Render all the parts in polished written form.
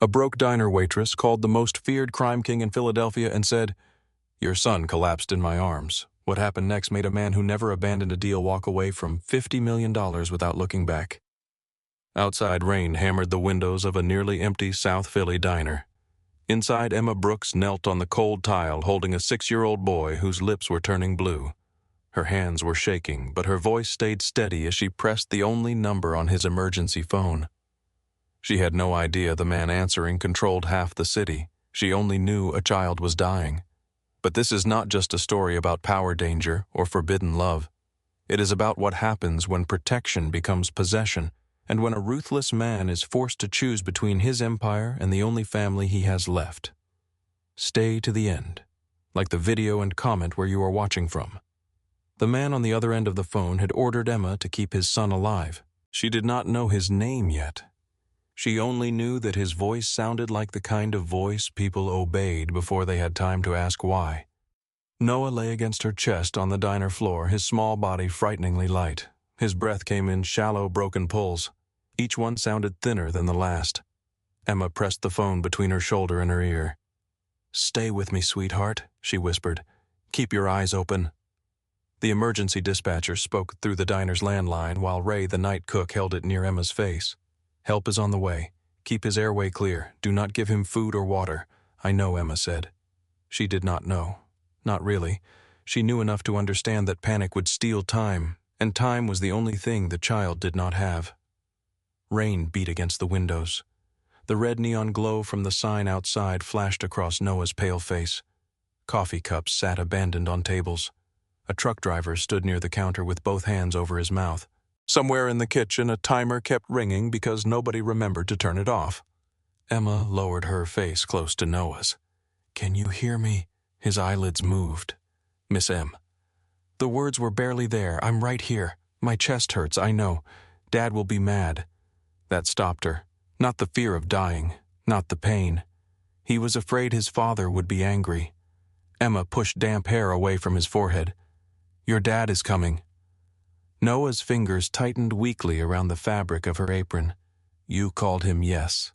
A broke diner waitress called the most feared crime king in Philadelphia and said, "Your son collapsed in my arms." What happened next made a man who never abandoned a deal walk away from $50 million without looking back. Outside, rain hammered the windows of a nearly empty South Philly diner. Inside, Emma Brooks knelt on the cold tile holding a 6-year-old boy whose lips were turning blue. Her hands were shaking, but her voice stayed steady as she pressed the only number on his emergency phone. She had no idea the man answering controlled half the city. She only knew a child was dying. But this is not just a story about power danger or forbidden love. It is about what happens when protection becomes possession, and when a ruthless man is forced to choose between his empire and the only family he has left. Stay to the end, like the video and comment where you are watching from. The man on the other end of the phone had ordered Emma to keep his son alive. She did not know his name yet. She only knew that his voice sounded like the kind of voice people obeyed before they had time to ask why. Noah lay against her chest on the diner floor, his small body frighteningly light. His breath came in shallow, broken pulls. Each one sounded thinner than the last. Emma pressed the phone between her shoulder and her ear. "Stay with me, sweetheart," she whispered. "Keep your eyes open." The emergency dispatcher spoke through the diner's landline while Ray, the night cook, held it near Emma's face. "Help is on the way. Keep his airway clear. Do not give him food or water." "I know," Emma said. She did not know. Not really. She knew enough to understand that panic would steal time, and time was the only thing the child did not have. Rain beat against the windows. The red neon glow from the sign outside flashed across Noah's pale face. Coffee cups sat abandoned on tables. A truck driver stood near the counter with both hands over his mouth. Somewhere in the kitchen, a timer kept ringing because nobody remembered to turn it off. Emma lowered her face close to Noah's. "Can you hear me?" His eyelids moved. "Miss M." The words were barely there. "I'm right here. My chest hurts, I know. Dad will be mad." That stopped her. Not the fear of dying, not the pain. He was afraid his father would be angry. Emma pushed damp hair away from his forehead. "Your dad is coming." Noah's fingers tightened weakly around the fabric of her apron. "You called him yes."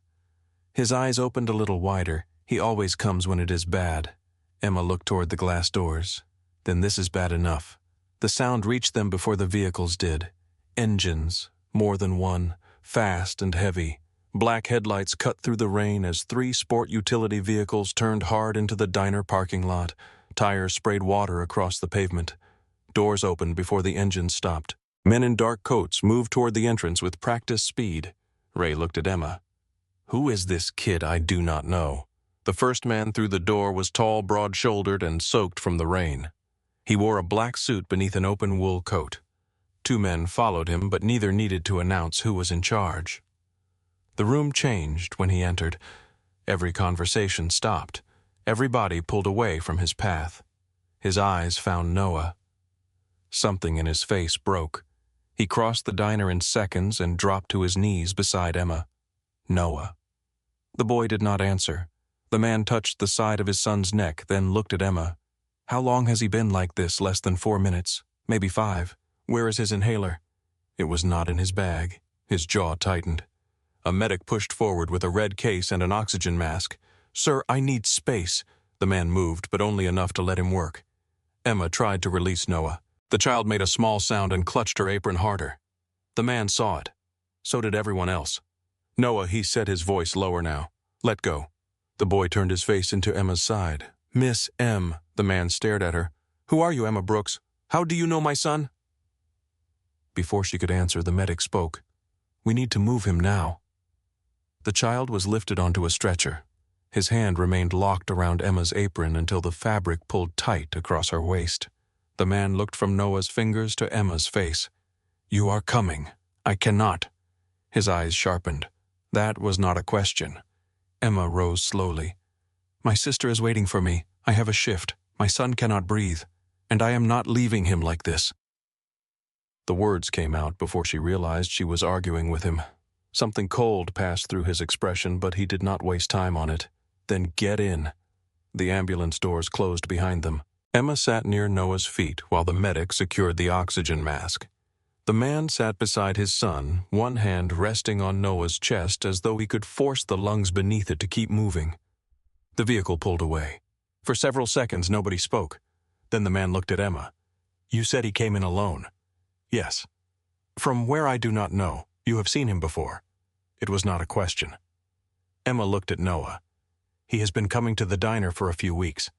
His eyes opened a little wider. "He always comes when it is bad." Emma looked toward the glass doors. "Then this is bad enough." The sound reached them before the vehicles did. Engines, more than one, fast and heavy. Black headlights cut through the rain as 3 sport utility vehicles turned hard into the diner parking lot. Tires sprayed water across the pavement. Doors opened before the engines stopped. Men in dark coats moved toward the entrance with practiced speed. Ray looked at Emma. "Who is this kid I do not know?" The first man through the door was tall, broad-shouldered, and soaked from the rain. He wore a black suit beneath an open wool coat. 2 men followed him, but neither needed to announce who was in charge. The room changed when he entered. Every conversation stopped. Every body pulled away from his path. His eyes found Noah. Something in his face broke. He crossed the diner in seconds and dropped to his knees beside Emma. "Noah." The boy did not answer. The man touched the side of his son's neck, then looked at Emma. "How long has he been like this? Less than 4 minutes. Maybe 5. Where is his inhaler?" It was not in his bag. His jaw tightened. A medic pushed forward with a red case and an oxygen mask. "Sir, I need space." The man moved, but only enough to let him work. Emma tried to release Noah. The child made a small sound and clutched her apron harder. The man saw it. So did everyone else. "Noah," he said, his voice lower now. "Let go." The boy turned his face into Emma's side. "Miss M." The man stared at her. "Who are you, Emma Brooks? How do you know my son?" Before she could answer, the medic spoke. "We need to move him now." The child was lifted onto a stretcher. His hand remained locked around Emma's apron until the fabric pulled tight across her waist. The man looked from Noah's fingers to Emma's face. "You are coming. I cannot." His eyes sharpened. That was not a question. Emma rose slowly. "My sister is waiting for me. I have a shift. My son cannot breathe. And I am not leaving him like this." The words came out before she realized she was arguing with him. Something cold passed through his expression, but he did not waste time on it. "Then get in." The ambulance doors closed behind them. Emma sat near Noah's feet while the medic secured the oxygen mask. The man sat beside his son, one hand resting on Noah's chest as though he could force the lungs beneath it to keep moving. The vehicle pulled away. For several seconds, nobody spoke. Then the man looked at Emma. "You said he came in alone." "Yes." "From where I do not know. You have seen him before." It was not a question. Emma looked at Noah. "He has been coming to the diner for a few weeks."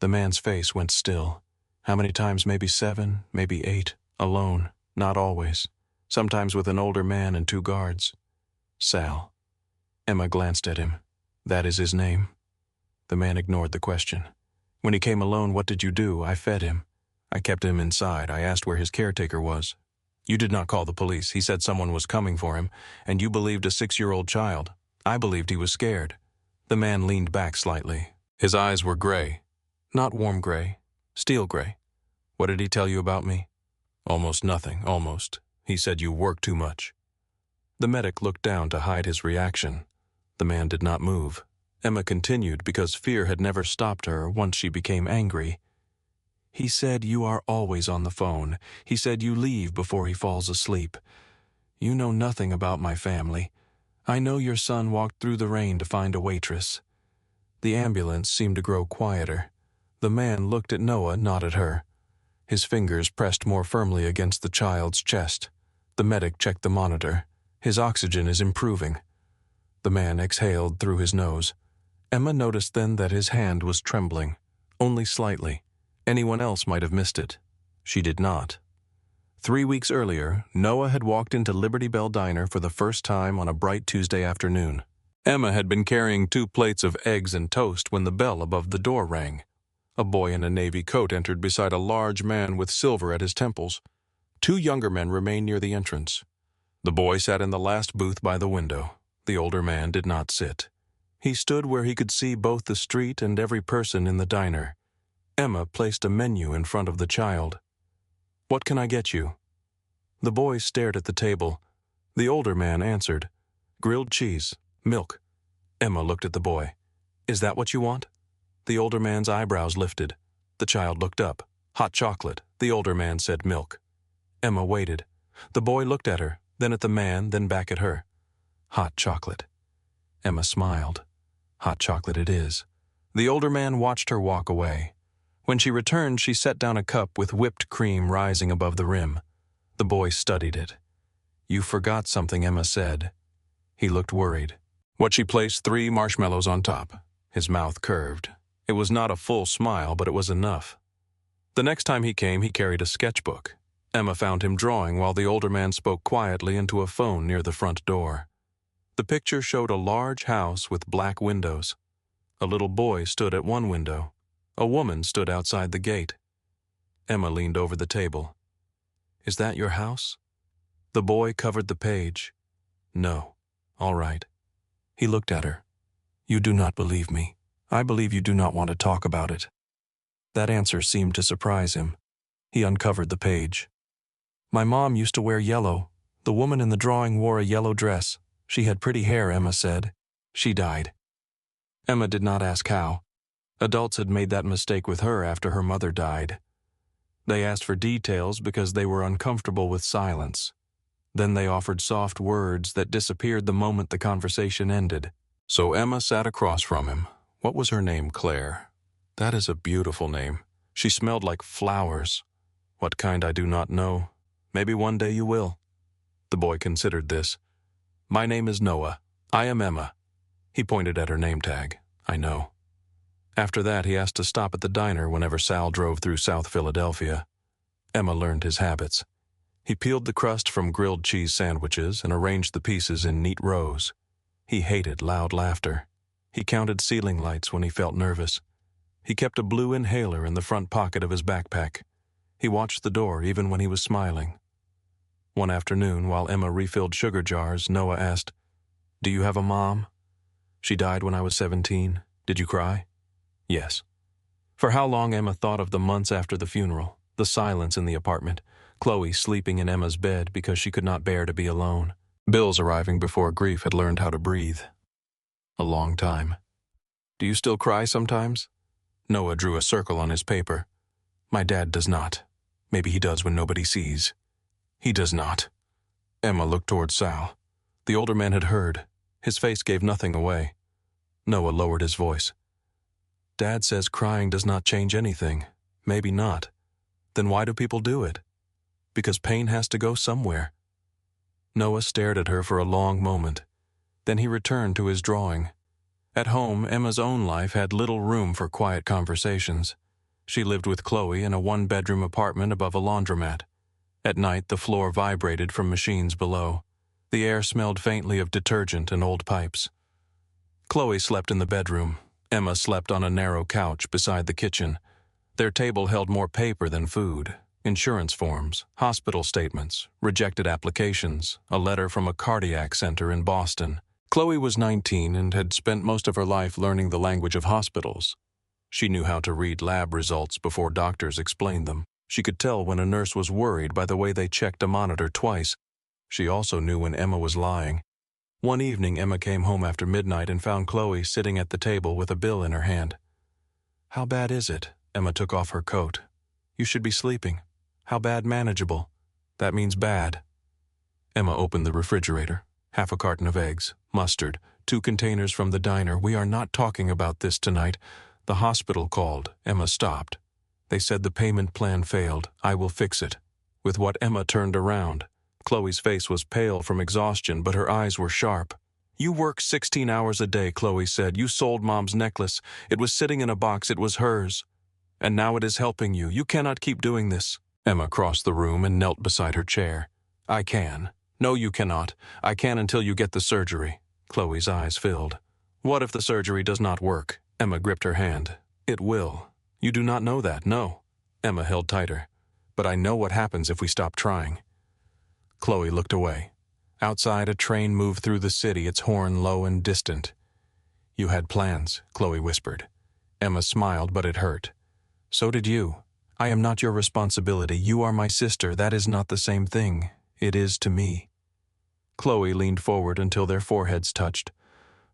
The man's face went still. How many times? Maybe 7, maybe 8. Alone. Not always. Sometimes with an older man and 2 guards. Sal. Emma glanced at him. "That is his name?" The man ignored the question. "When he came alone, what did you do?" "I fed him. I kept him inside. I asked where his caretaker was." "You did not call the police. He said someone was coming for him, and you believed a 6-year-old child. I believed he was scared." The man leaned back slightly. His eyes were gray. Not warm gray. Steel gray. "What did he tell you about me?" "Almost nothing, almost. He said you work too much." The medic looked down to hide his reaction. The man did not move. Emma continued because fear had never stopped her once she became angry. "He said you are always on the phone. He said you leave before he falls asleep. You know nothing about my family. I know your son walked through the rain to find a waitress." The ambulance seemed to grow quieter. The man looked at Noah, not at her. His fingers pressed more firmly against the child's chest. The medic checked the monitor. "His oxygen is improving." The man exhaled through his nose. Emma noticed then that his hand was trembling, only slightly. Anyone else might have missed it. She did not. 3 weeks earlier, Noah had walked into Liberty Bell Diner for the first time on a bright Tuesday afternoon. Emma had been carrying 2 plates of eggs and toast when the bell above the door rang. A boy in a navy coat entered beside a large man with silver at his temples. 2 younger men remained near the entrance. The boy sat in the last booth by the window. The older man did not sit. He stood where he could see both the street and every person in the diner. Emma placed a menu in front of the child. "What can I get you?" The boy stared at the table. The older man answered, "Grilled cheese, milk." Emma looked at the boy. "Is that what you want?" The older man's eyebrows lifted. The child looked up. "Hot chocolate." The older man said milk. Emma waited. The boy looked at her, then at the man, then back at her. "Hot chocolate." Emma smiled. "Hot chocolate it is." The older man watched her walk away. When she returned, she set down a cup with whipped cream rising above the rim. The boy studied it. "You forgot something," Emma said. He looked worried. She placed 3 marshmallows on top. His mouth curved. It was not a full smile, but it was enough. The next time he came, he carried a sketchbook. Emma found him drawing while the older man spoke quietly into a phone near the front door. The picture showed a large house with black windows. A little boy stood at one window. A woman stood outside the gate. Emma leaned over the table. "Is that your house?" The boy covered the page. "No." "All right." He looked at her. "You do not believe me. I believe you do not want to talk about it." That answer seemed to surprise him. He uncovered the page. "My mom used to wear yellow. The woman in the drawing wore a yellow dress. She had pretty hair," Emma said. "She died." Emma did not ask how. Adults had made that mistake with her after her mother died. They asked for details because they were uncomfortable with silence. Then they offered soft words that disappeared the moment the conversation ended. So Emma sat across from him. What was her name? Claire. That is a beautiful name. She smelled like flowers. What kind I do not know. Maybe one day you will. The boy considered this. "My name is Noah. I am Emma." He pointed at her name tag. "I know." After that, he asked to stop at the diner whenever Sal drove through South Philadelphia. Emma learned his habits. He peeled the crust from grilled cheese sandwiches and arranged the pieces in neat rows. He hated loud laughter. He counted ceiling lights when he felt nervous. He kept a blue inhaler in the front pocket of his backpack. He watched the door even when he was smiling. One afternoon, while Emma refilled sugar jars, Noah asked, "Do you have a mom?" "She died when I was 17. Did you cry?" "Yes." For how long Emma thought of the months after the funeral, the silence in the apartment, Chloe sleeping in Emma's bed because she could not bear to be alone, bills arriving before grief had learned how to breathe. A long time. "Do you still cry sometimes?" Noah drew a circle on his paper. "My dad does not. Maybe he does when nobody sees." He does not. Emma looked toward Sal. The older man had heard. His face gave nothing away. Noah lowered his voice. Dad says crying does not change anything. Maybe not. Then why do people do it? Because pain has to go somewhere. Noah stared at her for a long moment. Then he returned to his drawing. At home, Emma's own life had little room for quiet conversations. She lived with Chloe in a one-bedroom apartment above a laundromat. At night, the floor vibrated from machines below. The air smelled faintly of detergent and old pipes. Chloe slept in the bedroom. Emma slept on a narrow couch beside the kitchen. Their table held more paper than food. Insurance forms, hospital statements, rejected applications, a letter from a cardiac center in Boston. Chloe was 19 and had spent most of her life learning the language of hospitals. She knew how to read lab results before doctors explained them. She could tell when a nurse was worried by the way they checked a monitor twice. She also knew when Emma was lying. One evening, Emma came home after midnight and found Chloe sitting at the table with a bill in her hand. "How bad is it?" Emma took off her coat. "You should be sleeping. How bad? Manageable. That means bad." Emma opened the refrigerator. Half a carton of eggs, mustard, 2 containers from the diner. "We are not talking about this tonight. The hospital called." Emma stopped. "They said the payment plan failed. I will fix it." With what, Emma turned around. Chloe's face was pale from exhaustion, but her eyes were sharp. "You work 16 hours a day," Chloe said. "You sold Mom's necklace. It was sitting in a box. It was hers. And now it is helping you. You cannot keep doing this." Emma crossed the room and knelt beside her chair. "I can." "No, you cannot. I can until you get the surgery." Chloe's eyes filled. "What if the surgery does not work?" Emma gripped her hand. "It will. You do not know that, no." Emma held tighter. "But I know what happens if we stop trying." Chloe looked away. Outside, a train moved through the city, its horn low and distant. "You had plans," Chloe whispered. Emma smiled, but it hurt. "So did you. I am not your responsibility. You are my sister. That is not the same thing. It is to me." Chloe leaned forward until their foreheads touched.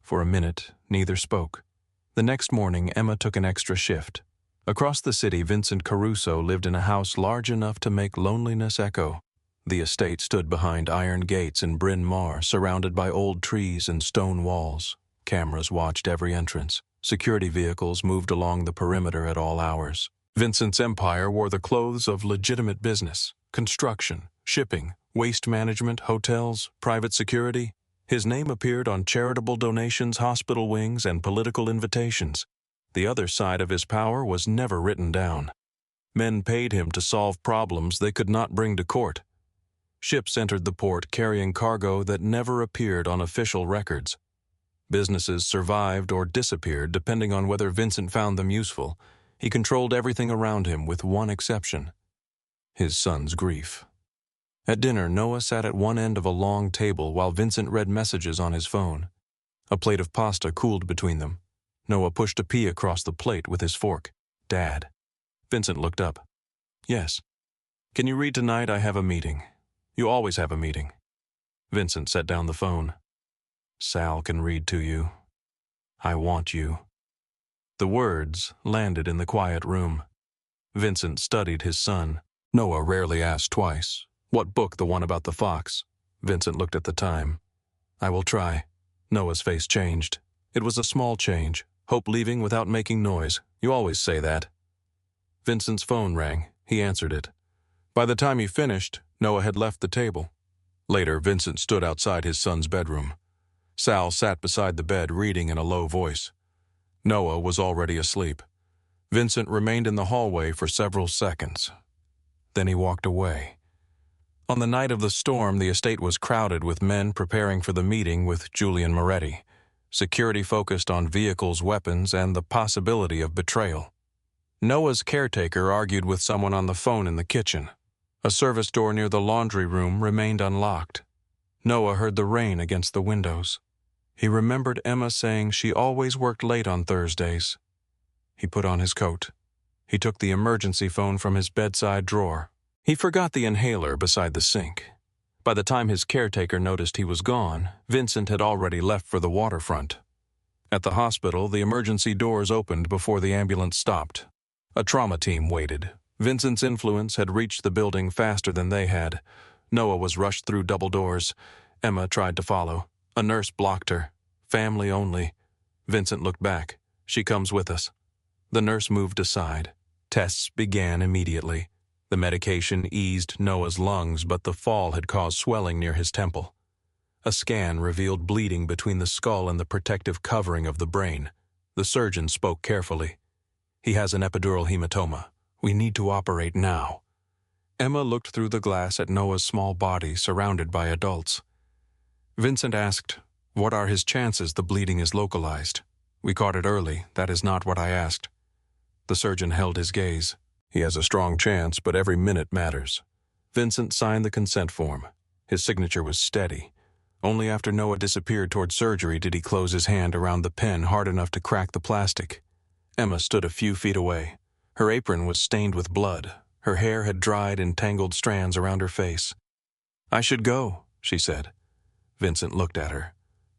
For a minute, neither spoke. The next morning, Emma took an extra shift. Across the city, Vincent Caruso lived in a house large enough to make loneliness echo. The estate stood behind iron gates in Bryn Mawr, surrounded by old trees and stone walls. Cameras watched every entrance. Security vehicles moved along the perimeter at all hours. Vincent's empire wore the clothes of legitimate business: construction, shipping, waste management, hotels, private security. His name appeared on charitable donations, hospital wings, and political invitations. The other side of his power was never written down. Men paid him to solve problems they could not bring to court. Ships entered the port carrying cargo that never appeared on official records. Businesses survived or disappeared depending on whether Vincent found them useful. He controlled everything around him with one exception: his son's grief. At dinner, Noah sat at one end of a long table while Vincent read messages on his phone. A plate of pasta cooled between them. Noah pushed a pea across the plate with his fork. "Dad." Vincent looked up. "Yes." "Can you read tonight? I have a meeting." "You always have a meeting." Vincent set down the phone. "Sal can read to you. I want you." The words landed in the quiet room. Vincent studied his son. Noah rarely asked twice. "What book, the one about the fox?" Vincent looked at the time. "I will try." Noah's face changed. It was a small change. Hope leaving without making noise. You always say that. Vincent's phone rang. He answered it. By the time he finished, Noah had left the table. Later, Vincent stood outside his son's bedroom. Sal sat beside the bed, reading in a low voice. Noah was already asleep. Vincent remained in the hallway for several seconds. Then he walked away. On the night of the storm, the estate was crowded with men preparing for the meeting with Julian Moretti. Security focused on vehicles, weapons, and the possibility of betrayal. Noah's caretaker argued with someone on the phone in the kitchen. A service door near the laundry room remained unlocked. Noah heard the rain against the windows. He remembered Emma saying she always worked late on Thursdays. He put on his coat. He took the emergency phone from his bedside drawer. He forgot the inhaler beside the sink. By the time his caretaker noticed he was gone, Vincent had already left for the waterfront. At the hospital, the emergency doors opened before the ambulance stopped. A trauma team waited. Vincent's influence had reached the building faster than they had. Noah was rushed through double doors. Emma tried to follow. A nurse blocked her. Family only. Vincent looked back. She comes with us. The nurse moved aside. Tests began immediately. The medication eased Noah's lungs, but the fall had caused swelling near his temple. A scan revealed bleeding between the skull and the protective covering of the brain. The surgeon spoke carefully. He has an epidural hematoma. We need to operate now. Emma looked through the glass at Noah's small body surrounded by adults. Vincent asked, "What are his chances the bleeding is localized?" "We caught it early. That is not what I asked." The surgeon held his gaze. "He has a strong chance, but every minute matters." Vincent signed the consent form. His signature was steady. Only after Noah disappeared toward surgery did he close his hand around the pen hard enough to crack the plastic. Emma stood a few feet away. Her apron was stained with blood. Her hair had dried in tangled strands around her face. "I should go," she said. Vincent looked at her.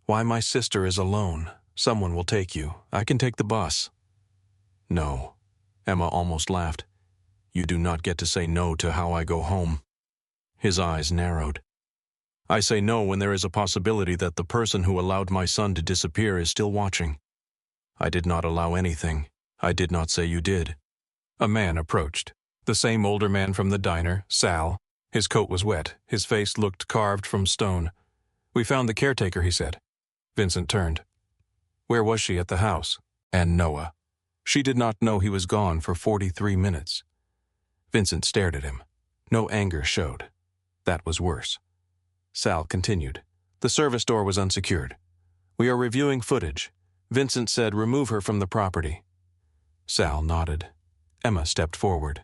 "Why, my sister is alone. Someone will take you. I can take the bus." "No." Emma almost laughed. "You do not get to say no to how I go home." His eyes narrowed. "I say no when there is a possibility that the person who allowed my son to disappear is still watching." "I did not allow anything. I did not say you did." A man approached. The same older man from the diner, Sal. His coat was wet. His face looked carved from stone. "We found the caretaker," he said. Vincent turned. "Where was she at the house?" "And Noah?" "She did not know he was gone for 43 minutes. Vincent stared at him. No anger showed. That was worse. Sal continued. "The service door was unsecured. We are reviewing footage. Vincent said remove her from the property." Sal nodded. Emma stepped forward.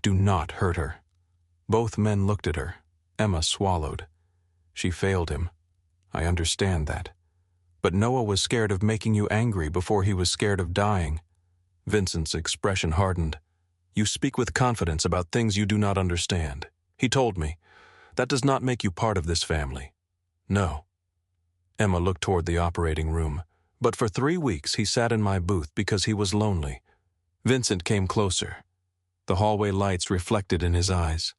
"Do not hurt her." Both men looked at her. Emma swallowed. She failed him. "I understand that. But Noah was scared of making you angry before he was scared of dying." Vincent's expression hardened. "You speak with confidence about things you do not understand. He told me. That does not make you part of this family." "No." Emma looked toward the operating room. "But for 3 weeks he sat in my booth because he was lonely." Vincent came closer. The hallway lights reflected in his eyes.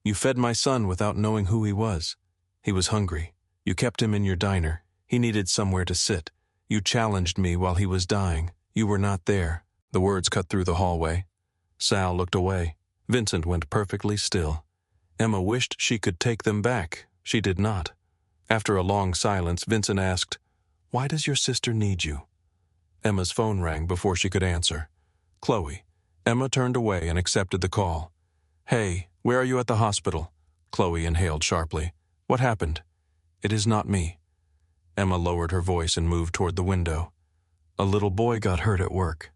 "You fed my son without knowing who he was. He was hungry. You kept him in your diner. He needed somewhere to sit. You challenged me while he was dying. You were not there." The words cut through the hallway. Sal looked away. Vincent went perfectly still. Emma wished she could take them back. She did not. After a long silence, Vincent asked, "Why does your sister need you?" Emma's phone rang before she could answer. "Chloe." Emma turned away and accepted the call. "Hey, where are you at the hospital?" Chloe inhaled sharply. "What happened?" "It is not me." Emma lowered her voice and moved toward the window. "A little boy got hurt at work."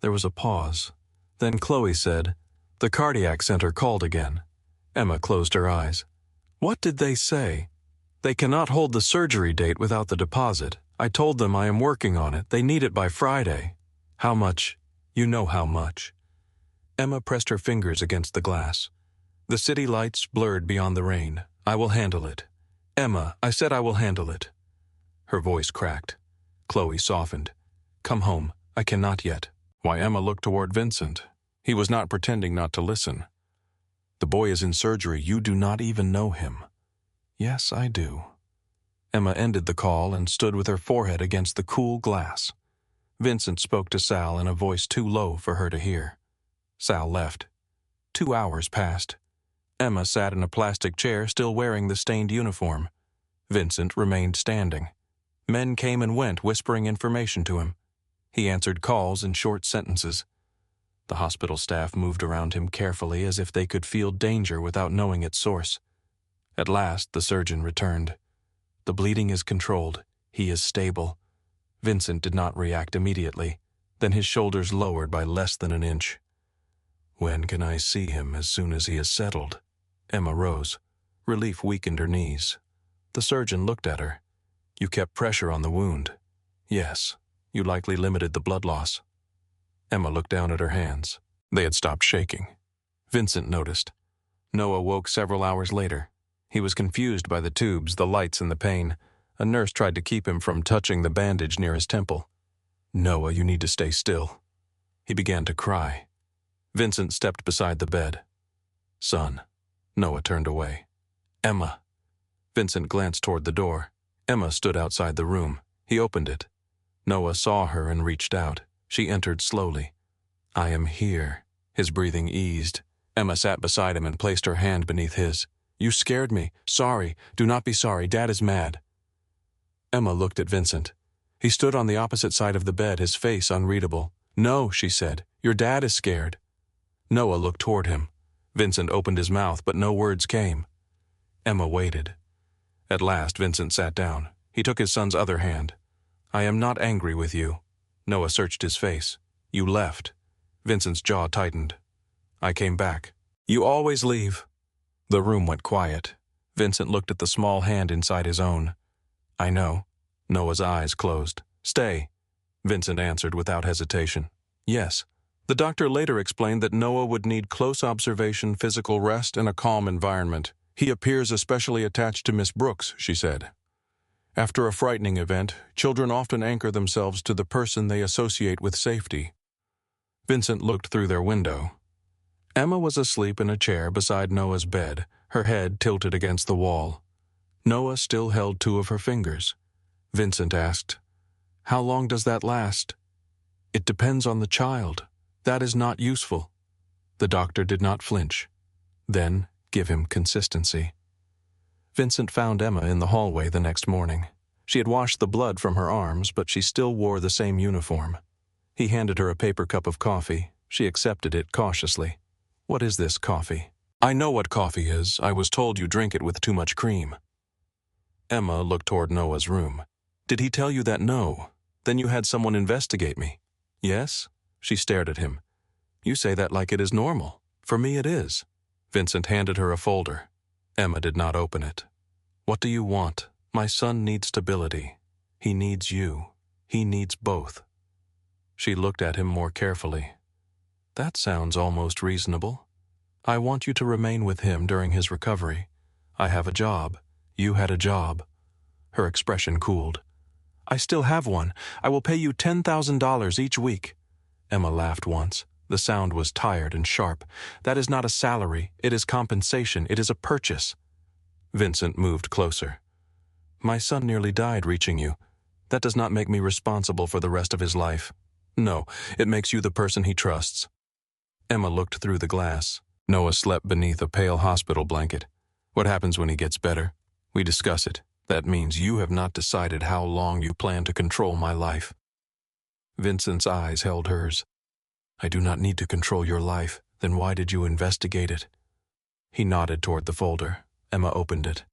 There was a pause. Then Chloe said, "The cardiac center called again." Emma closed her eyes. "What did they say?" "They cannot hold the surgery date without the deposit. I told them I am working on it. They need it by Friday." "How much?" "You know how much." Emma pressed her fingers against the glass. The city lights blurred beyond the rain. "I will handle it." "Emma, I said I will handle it." Her voice cracked. Chloe softened. "Come home. I cannot yet." Why, Emma looked toward Vincent. He was not pretending not to listen. "The boy is in surgery. You do not even know him." "Yes, I do." Emma ended the call and stood with her forehead against the cool glass. Vincent spoke to Sal in a voice too low for her to hear. Sal left. 2 hours passed. Emma sat in a plastic chair still wearing the stained uniform. Vincent remained standing. Men came and went whispering information to him. He answered calls in short sentences. The hospital staff moved around him carefully as if they could feel danger without knowing its source. At last the surgeon returned. "The bleeding is controlled. He is stable." Vincent did not react immediately. Then his shoulders lowered by less than an inch. "When can I see him as soon as he is settled?" Emma rose. Relief weakened her knees. The surgeon looked at her. "You kept pressure on the wound." "Yes. You likely limited the blood loss." Emma looked down at her hands. They had stopped shaking. Vincent noticed. Noah woke several hours later. He was confused by the tubes, the lights, and the pain. A nurse tried to keep him from touching the bandage near his temple. "Noah, you need to stay still." He began to cry. Vincent stepped beside the bed. "Son." Noah turned away. Emma. Vincent glanced toward the door. Emma stood outside the room. He opened it. Noah saw her and reached out. She entered slowly. I am here. His breathing eased. Emma sat beside him and placed her hand beneath his. You scared me. Sorry. Do not be sorry. Dad is mad. Emma looked at Vincent. He stood on the opposite side of the bed, his face unreadable. No, she said. Your dad is scared. Noah looked toward him. Vincent opened his mouth, but no words came. Emma waited. At last, Vincent sat down. He took his son's other hand. I am not angry with you. Noah searched his face. You left. Vincent's jaw tightened. I came back. You always leave. The room went quiet. Vincent looked at the small hand inside his own. I know. Noah's eyes closed. Stay. Vincent answered without hesitation. Yes. The doctor later explained that Noah would need close observation, physical rest, and a calm environment. He appears especially attached to Miss Brooks, she said. After a frightening event, children often anchor themselves to the person they associate with safety. Vincent looked through their window. Emma was asleep in a chair beside Noah's bed, her head tilted against the wall. Noah still held two of her fingers. Vincent asked, How long does that last? It depends on the child. That is not useful. The doctor did not flinch. Then, give him consistency. Vincent found Emma in the hallway the next morning. She had washed the blood from her arms, but she still wore the same uniform. He handed her a paper cup of coffee. She accepted it cautiously. What is this coffee? I know what coffee is. I was told you drink it with too much cream. Emma looked toward Noah's room. Did he tell you that? No. Then you had someone investigate me. Yes? She stared at him. You say that like it is normal. For me it is. Vincent handed her a folder. Emma did not open it. What do you want? My son needs stability. He needs you. He needs both. She looked at him more carefully. That sounds almost reasonable. I want you to remain with him during his recovery. I have a job. You had a job. Her expression cooled. I still have one. I will pay you $10,000 each week. Emma laughed once. The sound was tired and sharp. That is not a salary. It is compensation. It is a purchase. Vincent moved closer. My son nearly died reaching you. That does not make me responsible for the rest of his life. No, it makes you the person he trusts. Emma looked through the glass. Noah slept beneath a pale hospital blanket. What happens when he gets better? We discuss it. That means you have not decided how long you plan to control my life. Vincent's eyes held hers. I do not need to control your life. Then why did you investigate it? He nodded toward the folder. Emma opened it.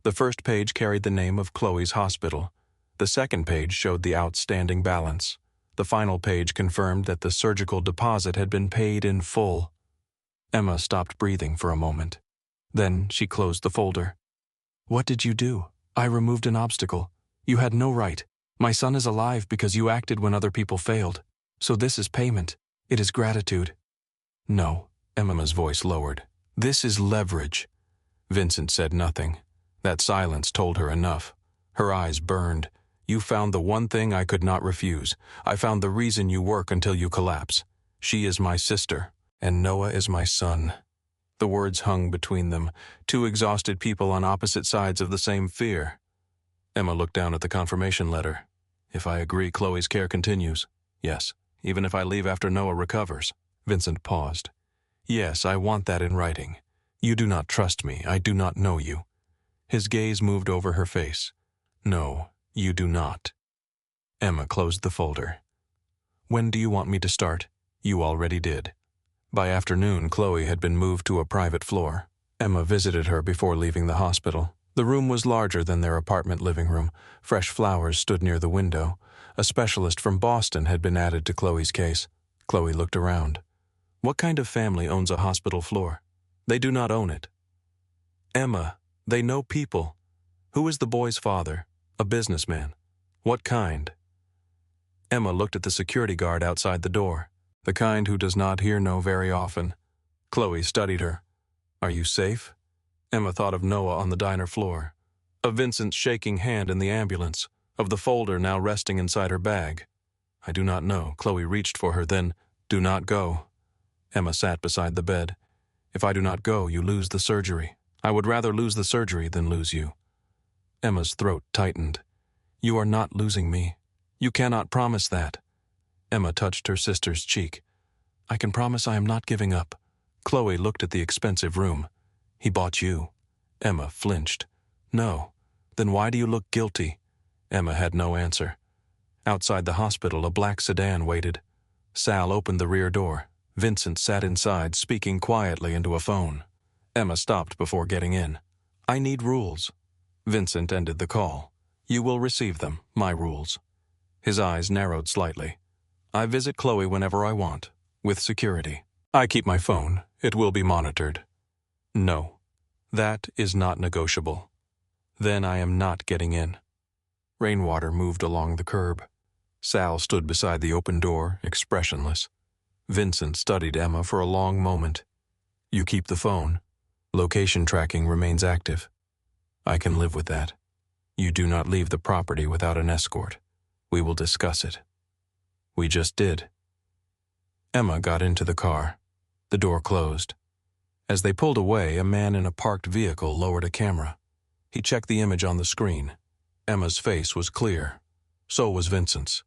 The first page carried the name of Chloe's hospital. The second page showed the outstanding balance. The final page confirmed that the surgical deposit had been paid in full. Emma stopped breathing for a moment. Then she closed the folder. What did you do? I removed an obstacle. You had no right. My son is alive because you acted when other people failed. So this is payment. It is gratitude. No, Emma's voice lowered. This is leverage. Vincent said nothing. That silence told her enough. Her eyes burned. You found the one thing I could not refuse. I found the reason you work until you collapse. She is my sister, and Noah is my son. The words hung between them, two exhausted people on opposite sides of the same fear. Emma looked down at the confirmation letter. If I agree, Chloe's care continues. Yes, even if I leave after Noah recovers. Vincent paused. Yes, I want that in writing. You do not trust me. I do not know you. His gaze moved over her face. No, you do not. Emma closed the folder. When do you want me to start? You already did. By afternoon, Chloe had been moved to a private floor. Emma visited her before leaving the hospital. The room was larger than their apartment living room. Fresh flowers stood near the window. A specialist from Boston had been added to Chloe's case. Chloe looked around. What kind of family owns a hospital floor? They do not own it. Emma, they know people. Who is the boy's father? A businessman. What kind? Emma looked at the security guard outside the door. The kind who does not hear no very often. Chloe studied her. Are you safe? Emma thought of Noah on the diner floor, of Vincent's shaking hand in the ambulance, of the folder now resting inside her bag. I do not know. Chloe reached for her, then, do not go. Emma sat beside the bed. If I do not go, you lose the surgery. I would rather lose the surgery than lose you. Emma's throat tightened. You are not losing me. You cannot promise that. Emma touched her sister's cheek. I can promise I am not giving up. Chloe looked at the expensive room. He bought you. Emma flinched. No. Then why do you look guilty? Emma had no answer. Outside the hospital, a black sedan waited. Sal opened the rear door. Vincent sat inside, speaking quietly into a phone. Emma stopped before getting in. I need rules. Vincent ended the call. You will receive them, my rules. His eyes narrowed slightly. I visit Chloe whenever I want, with security. I keep my phone. It will be monitored. No, that is not negotiable. Then I am not getting in. Rainwater moved along the curb. Sal stood beside the open door, expressionless. Vincent studied Emma for a long moment. You keep the phone. Location tracking remains active. I can live with that. You do not leave the property without an escort. We will discuss it. We just did. Emma got into the car. The door closed. As they pulled away, a man in a parked vehicle lowered a camera. He checked the image on the screen. Emma's face was clear. So was Vincent's.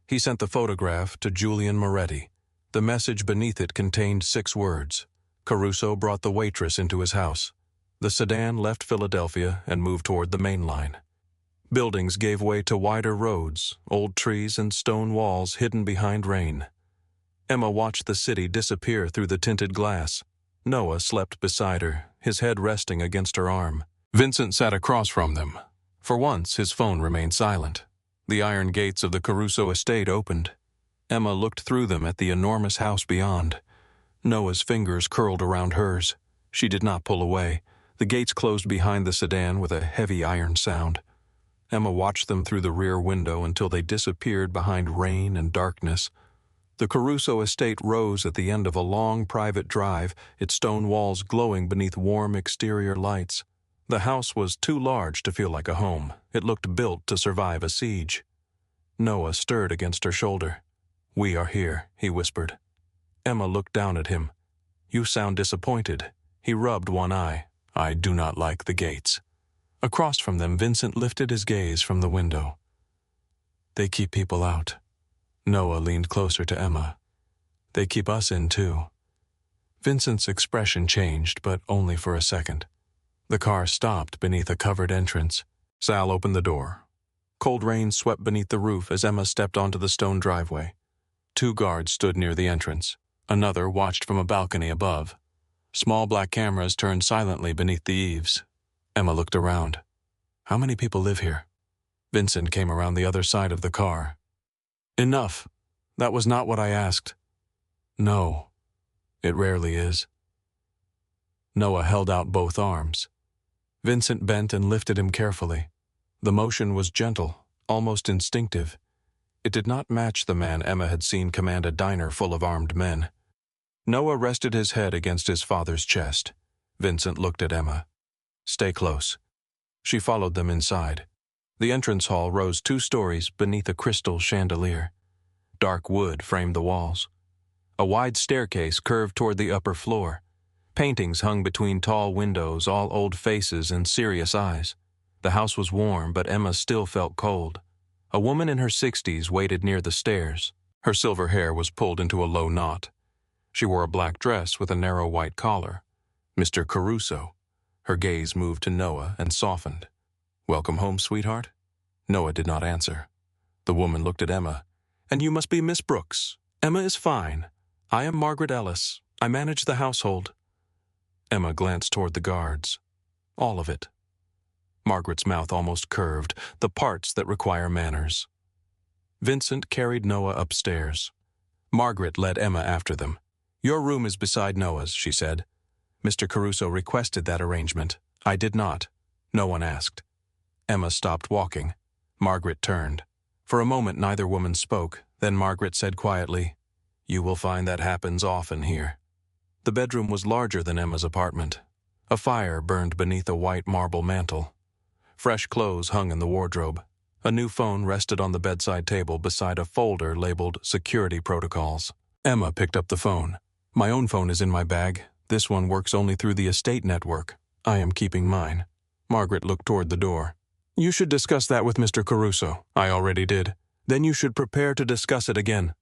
He sent the photograph to Julian Moretti. The message beneath it contained 6 words. Caruso brought the waitress into his house. The sedan left Philadelphia and moved toward the main line. Buildings gave way to wider roads, old trees and stone walls hidden behind rain. Emma watched the city disappear through the tinted glass. Noah slept beside her, his head resting against her arm. Vincent sat across from them. For once, his phone remained silent. The iron gates of the Caruso estate opened. Emma looked through them at the enormous house beyond. Noah's fingers curled around hers. She did not pull away. The gates closed behind the sedan with a heavy iron sound. Emma watched them through the rear window until they disappeared behind rain and darkness. The Caruso estate rose at the end of a long private drive, its stone walls glowing beneath warm exterior lights. The house was too large to feel like a home. It looked built to survive a siege. Noah stirred against her shoulder. We are here, he whispered. Emma looked down at him. You sound disappointed. He rubbed one eye. I do not like the gates. Across from them, Vincent lifted his gaze from the window. They keep people out. Noah leaned closer to Emma. They keep us in, too. Vincent's expression changed, but only for a second. The car stopped beneath a covered entrance. Sal opened the door. Cold rain swept beneath the roof as Emma stepped onto the stone driveway. 2 guards stood near the entrance. Another watched from a balcony above. Small black cameras turned silently beneath the eaves. Emma looked around. How many people live here? Vincent came around the other side of the car. Enough. That was not what I asked. No. It rarely is. Noah held out both arms. Vincent bent and lifted him carefully. The motion was gentle, almost instinctive. It did not match the man Emma had seen command a diner full of armed men. Noah rested his head against his father's chest. Vincent looked at Emma. Stay close. She followed them inside. The entrance hall rose 2 stories beneath a crystal chandelier. Dark wood framed the walls. A wide staircase curved toward the upper floor. Paintings hung between tall windows, all old faces and serious eyes. The house was warm, but Emma still felt cold. A woman in her 60s waited near the stairs. Her silver hair was pulled into a low knot. She wore a black dress with a narrow white collar. Mr. Caruso. Her gaze moved to Noah and softened. Welcome home, sweetheart? Noah did not answer. The woman looked at Emma. And you must be Miss Brooks. Emma is fine. I am Margaret Ellis. I manage the household. Emma glanced toward the guards. All of it. Margaret's mouth almost curved, the parts that require manners. Vincent carried Noah upstairs. Margaret led Emma after them. Your room is beside Noah's, she said. Mr. Caruso requested that arrangement. I did not. No one asked. Emma stopped walking. Margaret turned. For a moment neither woman spoke, then Margaret said quietly, You will find that happens often here. The bedroom was larger than Emma's apartment. A fire burned beneath a white marble mantel. Fresh clothes hung in the wardrobe. A new phone rested on the bedside table beside a folder labeled Security Protocols. Emma picked up the phone. My own phone is in my bag. This one works only through the estate network. I am keeping mine. Margaret looked toward the door. You should discuss that with Mr. Caruso. I already did. Then you should prepare to discuss it again.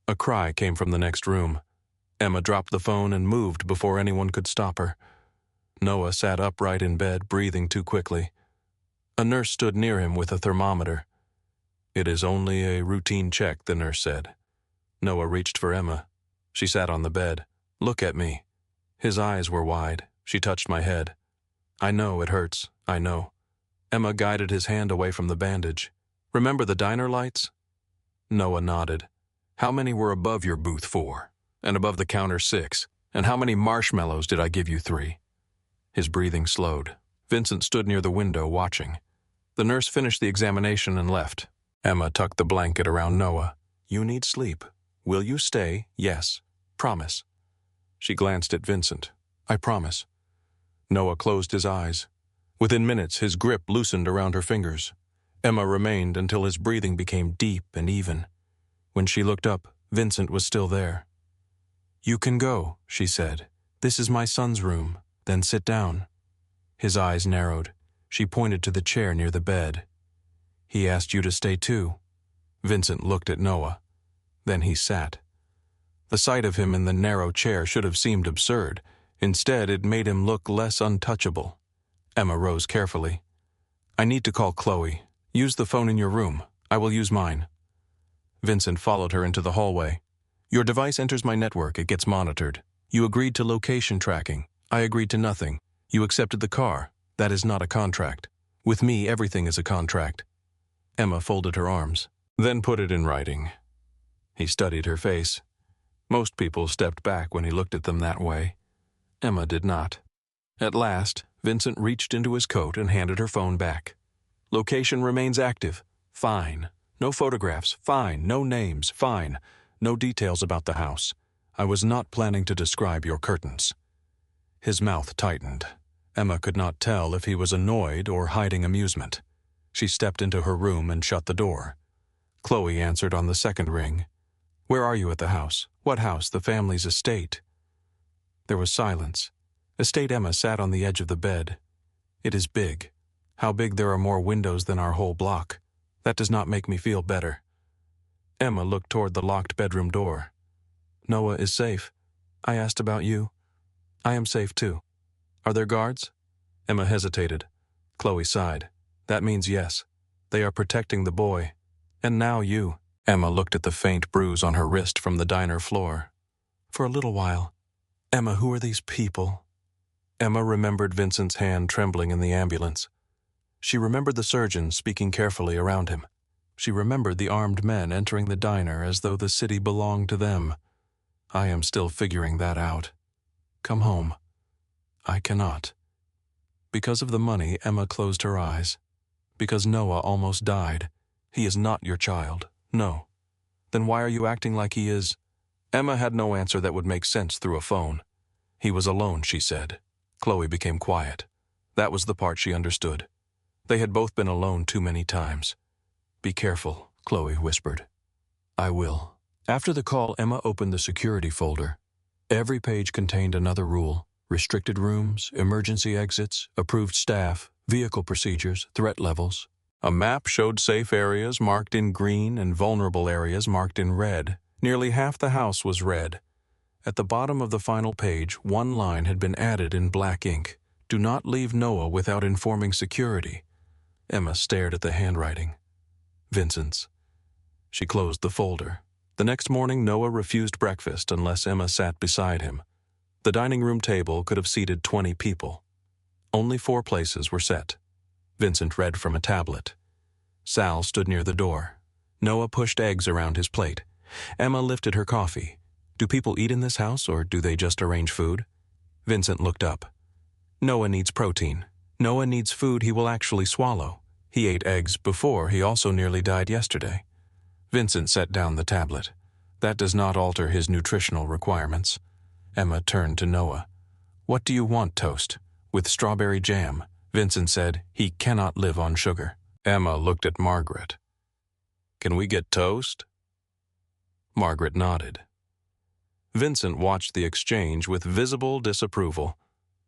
A cry came from the next room. Emma dropped the phone and moved before anyone could stop her. Noah sat upright in bed, breathing too quickly. A nurse stood near him with a thermometer. It is only a routine check, the nurse said. Noah reached for Emma. She sat on the bed. Look at me. His eyes were wide. She touched my head. I know it hurts. I know. Emma guided his hand away from the bandage. Remember the diner lights? Noah nodded. How many were above your booth 4? And above the counter 6? And how many marshmallows did I give you 3? His breathing slowed. Vincent stood near the window watching. The nurse finished the examination and left. Emma tucked the blanket around Noah. You need sleep. Will you stay? Yes. Promise. She glanced at Vincent. I promise. Noah closed his eyes. Within minutes, his grip loosened around her fingers. Emma remained until his breathing became deep and even. When she looked up, Vincent was still there. You can go, she said. This is my son's room. Then sit down. His eyes narrowed. She pointed to the chair near the bed. He asked you to stay too. Vincent looked at Noah. Then he sat. The sight of him in the narrow chair should have seemed absurd. Instead, it made him look less untouchable. Emma rose carefully. I need to call Chloe. Use the phone in your room. I will use mine. Vincent followed her into the hallway. Your device enters my network. It gets monitored. You agreed to location tracking. I agreed to nothing. You accepted the car. That is not a contract. With me, everything is a contract. Emma folded her arms, then put it in writing. He studied her face. Most people stepped back when he looked at them that way. Emma did not. At last, Vincent reached into his coat and handed her phone back. Location remains active. Fine. No photographs. Fine. No names. Fine. No details about the house. I was not planning to describe your curtains. His mouth tightened. Emma could not tell if he was annoyed or hiding amusement. She stepped into her room and shut the door. Chloe answered on the second ring. Where are you at the house? What house? The family's estate. There was silence. Estate Emma sat on the edge of the bed. It is big. How big there are more windows than our whole block. That does not make me feel better. Emma looked toward the locked bedroom door. Noah is safe. I asked about you. I am safe too. Are there guards? Emma hesitated. Chloe sighed. That means yes. They are protecting the boy. And now you. Emma looked at the faint bruise on her wrist from the diner floor. For a little while. Emma, who are these people? Emma remembered Vincent's hand trembling in the ambulance. She remembered the surgeon speaking carefully around him. She remembered the armed men entering the diner as though the city belonged to them. I am still figuring that out. Come home. I cannot. Because of the money, Emma closed her eyes. Because Noah almost died. He is not your child. No. Then why are you acting like he is? Emma had no answer that would make sense through a phone. He was alone, she said. Chloe became quiet. That was the part she understood. They had both been alone too many times. Be careful, Chloe whispered. I will. After the call, Emma opened the security folder. Every page contained another rule. Restricted rooms, emergency exits, approved staff, vehicle procedures, threat levels. A map showed safe areas marked in green and vulnerable areas marked in red. Nearly half the house was red. At the bottom of the final page, one line had been added in black ink. Do not leave Noah without informing security. Emma stared at the handwriting. Vincent's. She closed the folder. The next morning, Noah refused breakfast unless Emma sat beside him. The dining room table could have seated 20 people. Only 4 places were set. Vincent read from a tablet. Sal stood near the door. Noah pushed eggs around his plate. Emma lifted her coffee. Do people eat in this house, or do they just arrange food? Vincent looked up. Noah needs protein. Noah needs food he will actually swallow. He ate eggs before. He also nearly died yesterday. Vincent set down the tablet. That does not alter his nutritional requirements. Emma turned to Noah. What do you want, Toast? With strawberry jam. Vincent said he cannot live on sugar. Emma looked at Margaret. Can we get toast? Margaret nodded. Vincent watched the exchange with visible disapproval.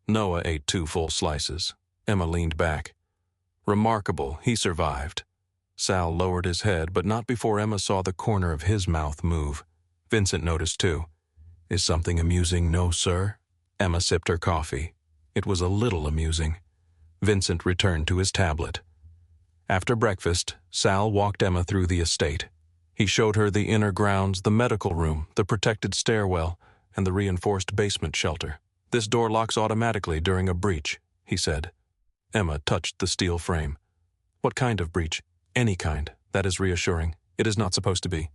Noah ate 2 full slices. Emma leaned back. Remarkable, he survived. Sal lowered his head, but not before Emma saw the corner of his mouth move. Vincent noticed too. Is something amusing, no, sir? Emma sipped her coffee. It was a little amusing. Vincent returned to his tablet. After breakfast, Sal walked Emma through the estate. He showed her the inner grounds, the medical room, the protected stairwell, and the reinforced basement shelter. This door locks automatically during a breach, he said. Emma touched the steel frame. What kind of breach? Any kind. That is reassuring. It is not supposed to be.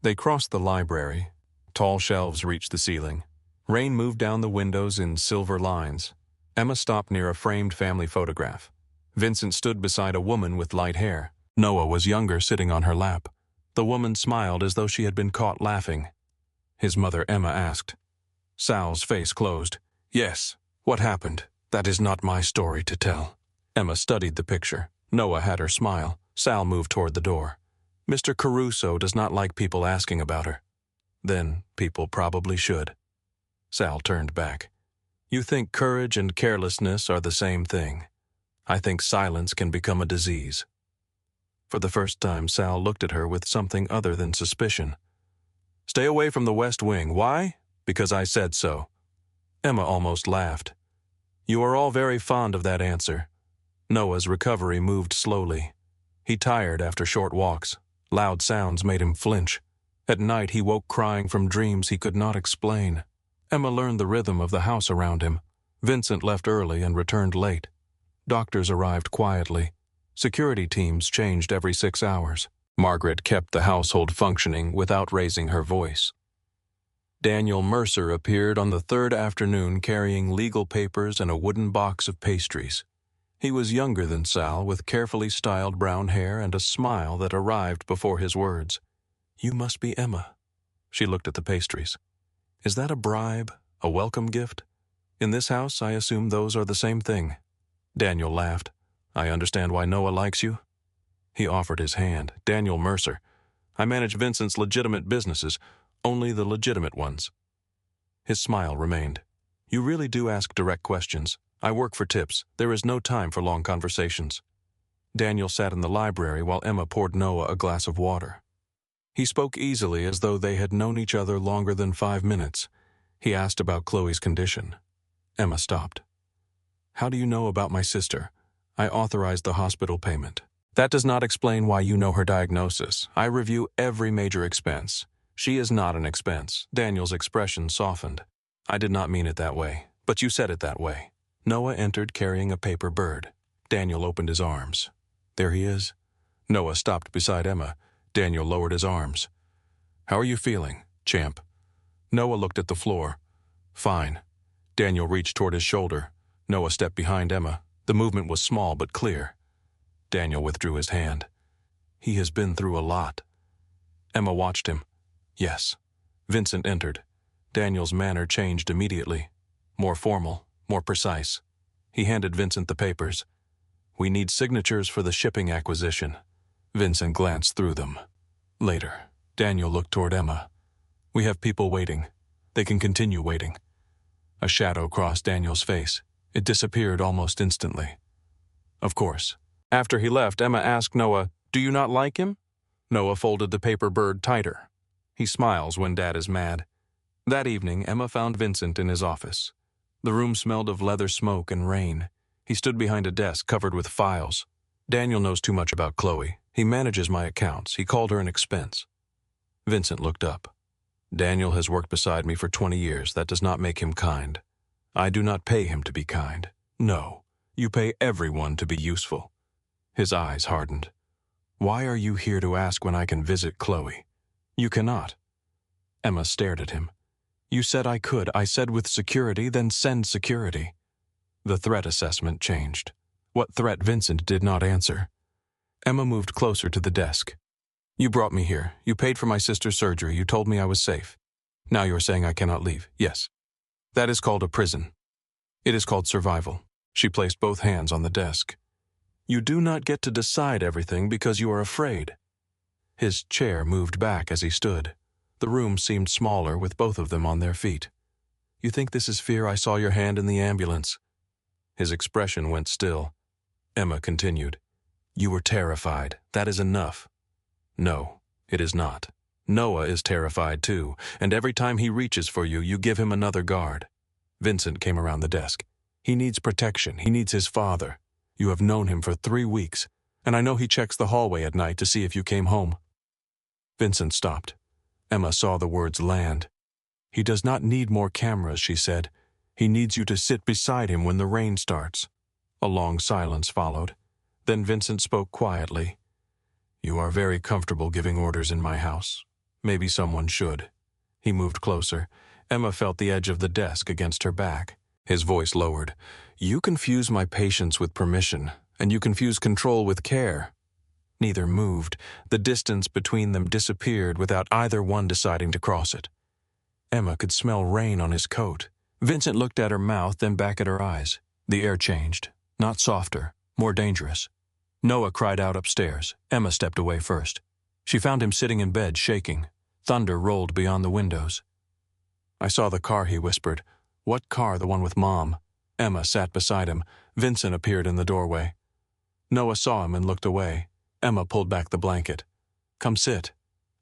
They crossed the library. Tall shelves reached the ceiling. Rain moved down the windows in silver lines. Emma stopped near a framed family photograph. Vincent stood beside a woman with light hair. Noah was younger, sitting on her lap. The woman smiled as though she had been caught laughing. His mother, Emma, asked. Sal's face closed. Yes. What happened? That is not my story to tell. Emma studied the picture. Noah had her smile. Sal moved toward the door. Mr. Caruso does not like people asking about her. Then people probably should. Sal turned back. You think courage and carelessness are the same thing. I think silence can become a disease. For the first time, Sal looked at her with something other than suspicion. Stay away from the West Wing. Why? Because I said so. Emma almost laughed. You are all very fond of that answer. Noah's recovery moved slowly. He tired after short walks. Loud sounds made him flinch. At night he woke crying from dreams he could not explain. Emma learned the rhythm of the house around him. Vincent left early and returned late. Doctors arrived quietly. Security teams changed every 6 hours. Margaret kept the household functioning without raising her voice. Daniel Mercer appeared on the 3rd afternoon carrying legal papers and a wooden box of pastries. He was younger than Sal, with carefully styled brown hair and a smile that arrived before his words. You must be Emma. She looked at the pastries. Is that a bribe? A welcome gift? In this house, I assume those are the same thing. Daniel laughed. I understand why Noah likes you. He offered his hand. Daniel Mercer. I manage Vincent's legitimate businesses, only the legitimate ones. His smile remained. You really do ask direct questions. I work for tips. There is no time for long conversations. Daniel sat in the library while Emma poured Noah a glass of water. He spoke easily as though they had known each other longer than 5 minutes. He asked about Chloe's condition. Emma stopped. How do you know about my sister? I authorized the hospital payment. That does not explain why you know her diagnosis. I review every major expense. She is not an expense. Daniel's expression softened. I did not mean it that way, but you said it that way. Noah entered carrying a paper bird. Daniel opened his arms. There he is. Noah stopped beside Emma. Daniel lowered his arms. How are you feeling, champ? Noah looked at the floor. Fine. Daniel reached toward his shoulder. Noah stepped behind Emma. The movement was small but clear. Daniel withdrew his hand. He has been through a lot. Emma watched him. Yes. Vincent entered. Daniel's manner changed immediately. More formal, more precise. He handed Vincent the papers. We need signatures for the shipping acquisition. Vincent glanced through them. Later, Daniel looked toward Emma. We have people waiting. They can continue waiting. A shadow crossed Daniel's face. It disappeared almost instantly. Of course. After he left, Emma asked Noah, Do you not like him? Noah folded the paper bird tighter. He smiles when Dad is mad. That evening, Emma found Vincent in his office. The room smelled of leather smoke and rain. He stood behind a desk covered with files. Daniel knows too much about Chloe. He manages my accounts. He called her an expense. Vincent looked up. Daniel has worked beside me for 20 years. That does not make him kind. I do not pay him to be kind. No, you pay everyone to be useful. His eyes hardened. Why are you here to ask when I can visit Chloe? You cannot. Emma stared at him. You said I could. I said with security, then send security. The threat assessment changed. What threat? Vincent did not answer. Emma moved closer to the desk. You brought me here. You paid for my sister's surgery. You told me I was safe. Now you are saying I cannot leave. Yes. That is called a prison. It is called survival. She placed both hands on the desk. You do not get to decide everything because you are afraid. His chair moved back as he stood. The room seemed smaller with both of them on their feet. You think this is fear? I saw your hand in the ambulance." His expression went still. Emma continued. "You were terrified. That is enough." "No, it is not. Noah is terrified too, and every time he reaches for you, you give him another guard." Vincent came around the desk. "He needs protection. He needs his father. You have known him for 3 weeks, and I know he checks the hallway at night to see if you came home." Vincent stopped. Emma saw the words land. "He does not need more cameras," she said. "He needs you to sit beside him when the rain starts." A long silence followed. Then Vincent spoke quietly. "You are very comfortable giving orders in my house. Maybe someone should." He moved closer. Emma felt the edge of the desk against her back. His voice lowered. "You confuse my patience with permission, and you confuse control with care." Neither moved. The distance between them disappeared without either one deciding to cross it. Emma could smell rain on his coat. Vincent looked at her mouth, then back at her eyes. The air changed. Not softer, more dangerous. Noah cried out upstairs. Emma stepped away first. She found him sitting in bed, shaking. Thunder rolled beyond the windows. "I saw the car," he whispered. "What car? The one with Mom?" Emma sat beside him. Vincent appeared in the doorway. Noah saw him and looked away. Emma pulled back the blanket. "Come sit."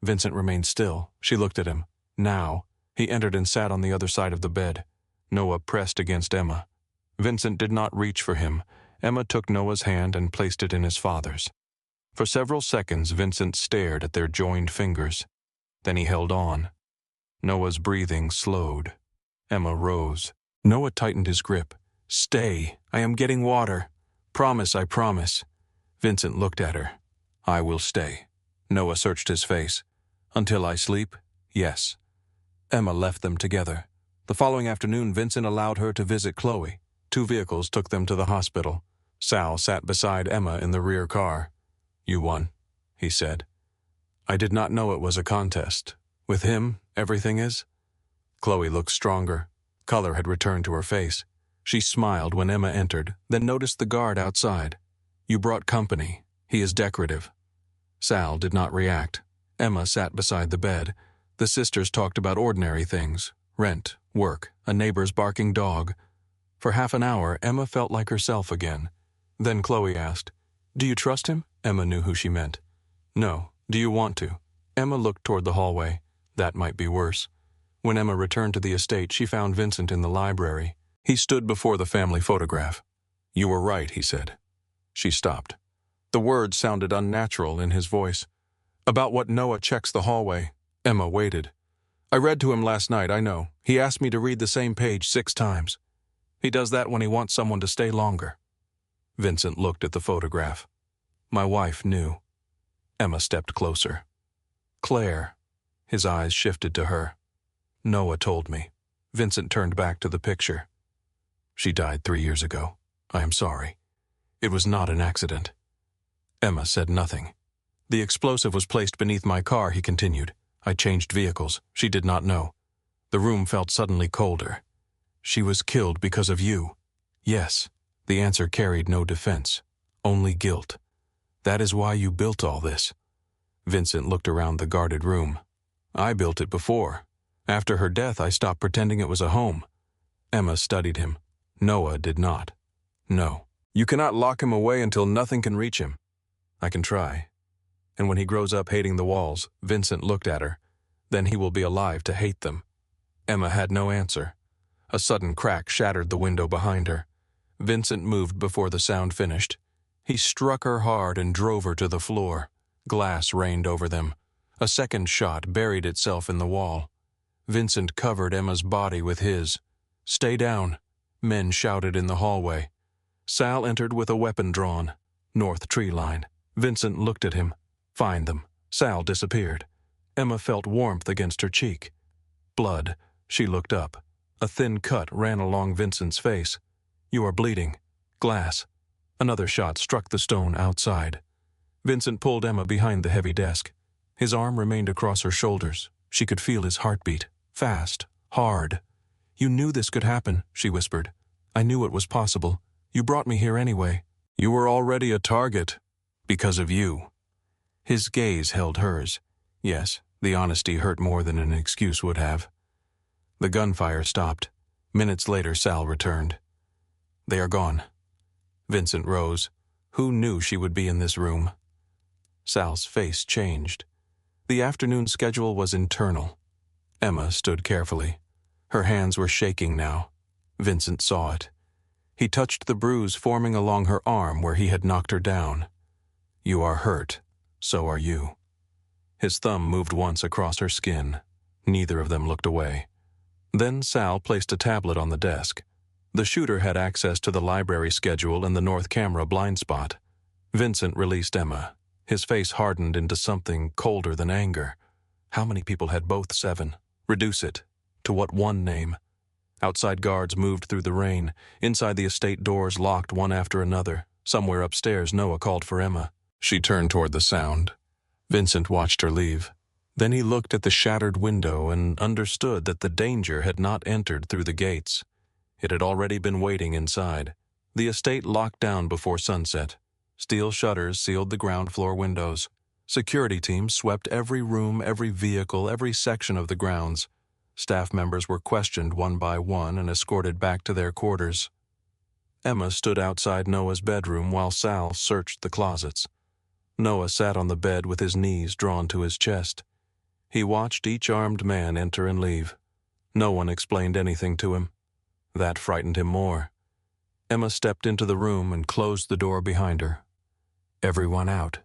Vincent remained still. She looked at him. Now, he entered and sat on the other side of the bed. Noah pressed against Emma. Vincent did not reach for him. Emma took Noah's hand and placed it in his father's. For several seconds, Vincent stared at their joined fingers. Then he held on. Noah's breathing slowed. Emma rose. Noah tightened his grip. "Stay. I am getting water. Promise, I promise." Vincent looked at her. "I will stay." Noah searched his face. "Until I sleep? Yes." Emma left them together. The following afternoon, Vincent allowed her to visit Chloe. 2 vehicles took them to the hospital. Sal sat beside Emma in the rear car. "You won," he said. "I did not know it was a contest. With him, everything is?" Chloe looked stronger. Color had returned to her face. She smiled when Emma entered, then noticed the guard outside. "You brought company. He is decorative." Sal did not react. Emma sat beside the bed. The sisters talked about ordinary things: rent, work, a neighbor's barking dog. For half an hour, Emma felt like herself again. Then Chloe asked, "Do you trust him?" Emma knew who she meant. "No. Do you want to?" Emma looked toward the hallway. That might be worse. When Emma returned to the estate, she found Vincent in the library. He stood before the family photograph. "You were right," he said. She stopped. The words sounded unnatural in his voice. "About what Noah checks the hallway." Emma waited. "I read to him last night, I know. He asked me to read the same page 6 times. He does that when he wants someone to stay longer." Vincent looked at the photograph. "My wife knew." Emma stepped closer. "Claire." His eyes shifted to her. "Noah told me." Vincent turned back to the picture. "She died 3 years ago. I am sorry. It was not an accident." Emma said nothing. "The explosive was placed beneath my car," he continued. "I changed vehicles. She did not know." The room felt suddenly colder. "She was killed because of you." "Yes." The answer carried no defense, only guilt. "That is why you built all this." Vincent looked around the guarded room. "I built it before. After her death, I stopped pretending it was a home." Emma studied him. "Noah did not." "No. You cannot lock him away until nothing can reach him." "I can try. And when he grows up hating the walls," Vincent looked at her, "then he will be alive to hate them." Emma had no answer. A sudden crack shattered the window behind her. Vincent moved before the sound finished. He struck her hard and drove her to the floor. Glass rained over them. A second shot buried itself in the wall. Vincent covered Emma's body with his. "Stay down," men shouted in the hallway. Sal entered with a weapon drawn. North tree line. Vincent looked at him. "Find them." Sal disappeared. Emma felt warmth against her cheek. Blood. She looked up. A thin cut ran along Vincent's face. "You are bleeding." Glass. Another shot struck the stone outside. Vincent pulled Emma behind the heavy desk. His arm remained across her shoulders. She could feel his heartbeat. Fast. Hard. "You knew this could happen," she whispered. "I knew it was possible. You brought me here anyway." "You were already a target. Because of you." His gaze held hers. Yes, the honesty hurt more than an excuse would have. The gunfire stopped. Minutes later, Sal returned. "They are gone." Vincent rose. Who knew she would be in this room? Sal's face changed. The afternoon schedule was internal. Emma stood carefully. Her hands were shaking now. Vincent saw it. He touched the bruise forming along her arm where he had knocked her down. "You are hurt. So are you." His thumb moved once across her skin. Neither of them looked away. Then Sal placed a tablet on the desk. The shooter had access to the library schedule and the north camera blind spot. Vincent released Emma. His face hardened into something colder than anger. How many people had both 7? Reduce it. To what one name? Outside guards moved through the rain. Inside the estate doors locked one after another. Somewhere upstairs, Noah called for Emma. She turned toward the sound. Vincent watched her leave. Then he looked at the shattered window and understood that the danger had not entered through the gates. It had already been waiting inside. The estate locked down before sunset. Steel shutters sealed the ground floor windows. Security teams swept every room, every vehicle, every section of the grounds. Staff members were questioned one by one and escorted back to their quarters. Emma stood outside Noah's bedroom while Sal searched the closets. Noah sat on the bed with his knees drawn to his chest. He watched each armed man enter and leave. No one explained anything to him. That frightened him more. Emma stepped into the room and closed the door behind her. Everyone out.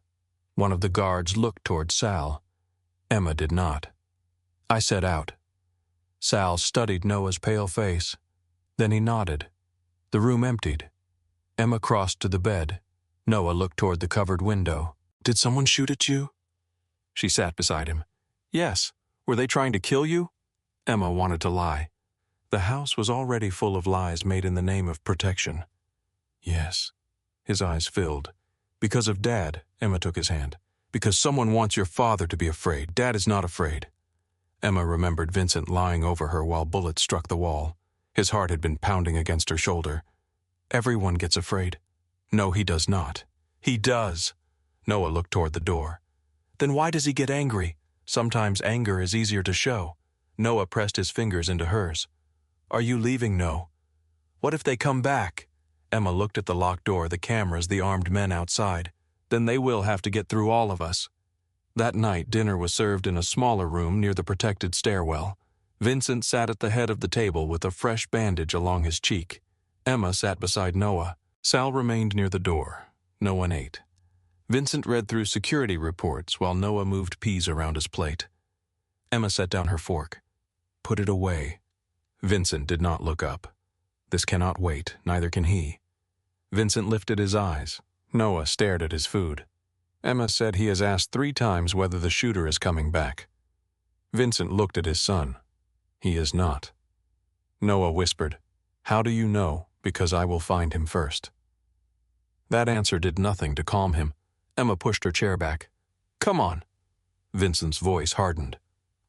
One of the guards looked toward Sal. Emma did not. "I said out." Sal studied Noah's pale face. Then he nodded. The room emptied. Emma crossed to the bed. Noah looked toward the covered window. "Did someone shoot at you?" She sat beside him. "Yes. Were they trying to kill you?" Emma wanted to lie. The house was already full of lies made in the name of protection. "Yes." His eyes filled. "Because of Dad," Emma took his hand. "Because someone wants your father to be afraid. Dad is not afraid." Emma remembered Vincent lying over her while bullets struck the wall. His heart had been pounding against her shoulder. "Everyone gets afraid." "No, he does not." "He does." Noah looked toward the door. "Then why does he get angry? Sometimes anger is easier to show." Noah pressed his fingers into hers. "Are you leaving, No? What if they come back?" Emma looked at the locked door, the cameras, the armed men outside. "Then they will have to get through all of us." That night, dinner was served in a smaller room near the protected stairwell. Vincent sat at the head of the table with a fresh bandage along his cheek. Emma sat beside Noah. Sal remained near the door. No one ate. Vincent read through security reports while Noah moved peas around his plate. Emma set down her fork. "Put it away." Vincent did not look up. "This cannot wait, neither can he." Vincent lifted his eyes. Noah stared at his food. Emma said he has asked 3 times whether the shooter is coming back. Vincent looked at his son. "He is not." Noah whispered, "How do you know? Because I will find him first." That answer did nothing to calm him. Emma pushed her chair back. "Come on." Vincent's voice hardened.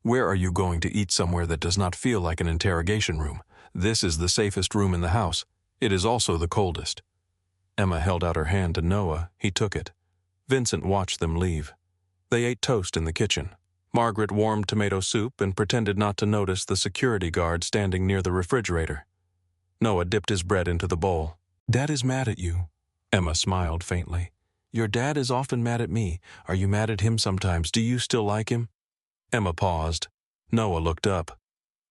"Where are you going to eat somewhere that does not feel like an interrogation room? This is the safest room in the house. It is also the coldest." Emma held out her hand to Noah. He took it. Vincent watched them leave. They ate toast in the kitchen. Margaret warmed tomato soup and pretended not to notice the security guard standing near the refrigerator. Noah dipped his bread into the bowl. "Dad is mad at you." Emma smiled faintly. "Your dad is often mad at me. Are you mad at him sometimes? Do you still like him?" Emma paused. Noah looked up.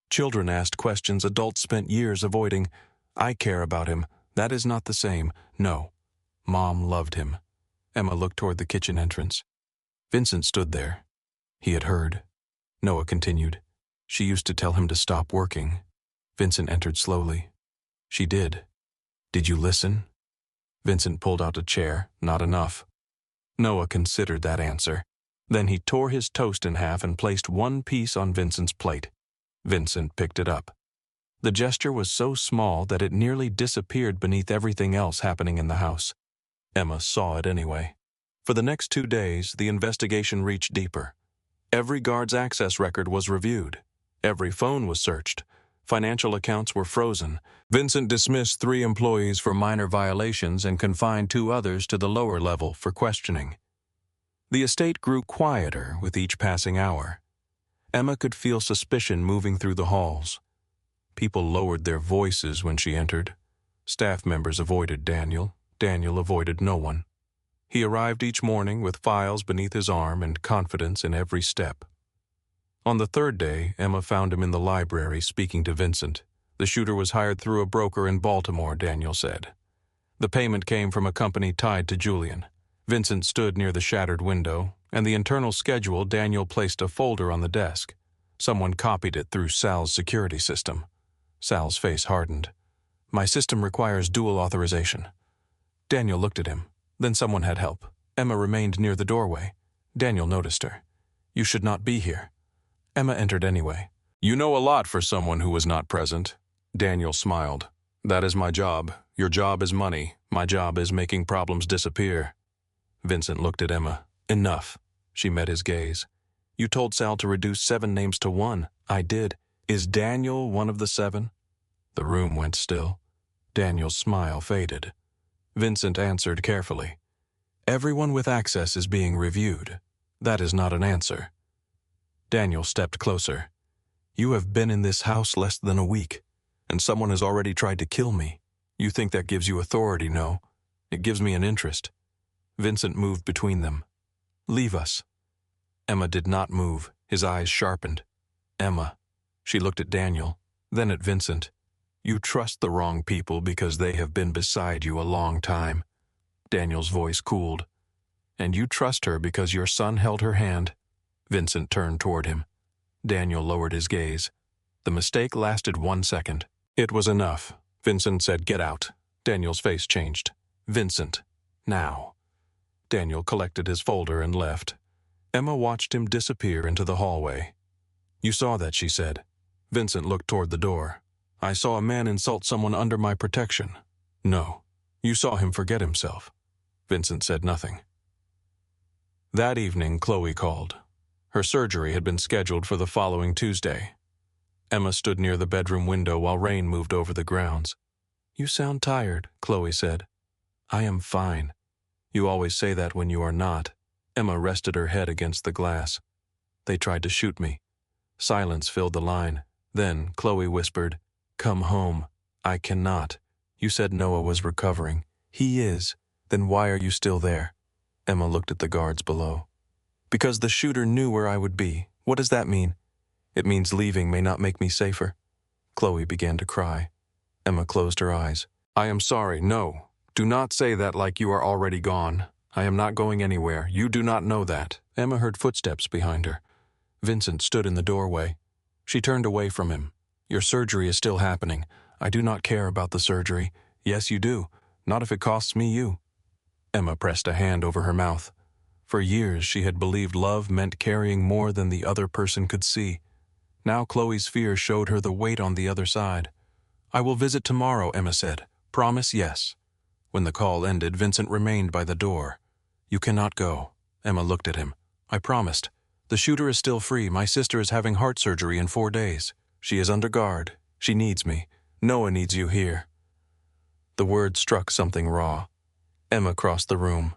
"Children asked questions adults spent years avoiding. I care about him. That is not the same. No. Mom loved him." Emma looked toward the kitchen entrance. Vincent stood there. He had heard. Noah continued. "She used to tell him to stop working." Vincent entered slowly. "She did. Did you listen?" Vincent pulled out a chair. "Not enough." Noah considered that answer. Then he tore his toast in half and placed one piece on Vincent's plate. Vincent picked it up. The gesture was so small that it nearly disappeared beneath everything else happening in the house. Emma saw it anyway. For the next 2 days, the investigation reached deeper. Every guard's access record was reviewed. Every phone was searched. Financial accounts were frozen. Vincent dismissed 3 employees for minor violations and confined 2 others to the lower level for questioning. The estate grew quieter with each passing hour. Emma could feel suspicion moving through the halls. People lowered their voices when she entered. Staff members avoided Daniel. Daniel avoided no one. He arrived each morning with files beneath his arm and confidence in every step. On the third day, Emma found him in the library speaking to Vincent. The shooter was hired through a broker in Baltimore, Daniel said. The payment came from a company tied to Julian. Vincent stood near the shattered window, and the internal schedule. Daniel placed a folder on the desk. Someone copied it through Sal's security system. Sal's face hardened. My system requires dual authorization. Daniel looked at him. Then someone had help. Emma remained near the doorway. Daniel noticed her. You should not be here. Emma entered anyway. You know a lot for someone who was not present. Daniel smiled. That is my job. Your job is money. My job is making problems disappear. Vincent looked at Emma. Enough. She met his gaze. You told Sal to reduce 7 names to 1. I did. Is Daniel one of the 7? The room went still. Daniel's smile faded. Vincent answered carefully. Everyone with access is being reviewed. That is not an answer. Daniel stepped closer. You have been in this house less than a week, and someone has already tried to kill me. You think that gives you authority, no? It gives me an interest. Vincent moved between them. Leave us. Emma did not move. His eyes sharpened. Emma. She looked at Daniel, then at Vincent. You trust the wrong people because they have been beside you a long time. Daniel's voice cooled. And you trust her because your son held her hand. Vincent turned toward him. Daniel lowered his gaze. The mistake lasted 1 second. It was enough. Vincent said, get out. Daniel's face changed. Vincent. Now. Daniel collected his folder and left. Emma watched him disappear into the hallway. You saw that, she said. Vincent looked toward the door. I saw a man insult someone under my protection. No. You saw him forget himself. Vincent said nothing. That evening, Chloe called. Her surgery had been scheduled for the following Tuesday. Emma stood near the bedroom window while rain moved over the grounds. You sound tired, Chloe said. I am fine. You always say that when you are not. Emma rested her head against the glass. They tried to shoot me. Silence filled the line. Then Chloe whispered, Come home. I cannot. You said Noah was recovering. He is. Then why are you still there? Emma looked at the guards below. Because the shooter knew where I would be. What does that mean? It means leaving may not make me safer. Chloe began to cry. Emma closed her eyes. I am sorry, no. Do not say that like you are already gone. I am not going anywhere. You do not know that. Emma heard footsteps behind her. Vincent stood in the doorway. She turned away from him. Your surgery is still happening. I do not care about the surgery. Yes, you do. Not if it costs me you. Emma pressed a hand over her mouth. For years she had believed love meant carrying more than the other person could see. Now Chloe's fear showed her the weight on the other side. I will visit tomorrow, Emma said. Promise, yes. When the call ended, Vincent remained by the door. You cannot go. Emma looked at him. I promised. The shooter is still free. My sister is having heart surgery in 4 days. She is under guard. She needs me. Noah needs you here. The word struck something raw. Emma crossed the room.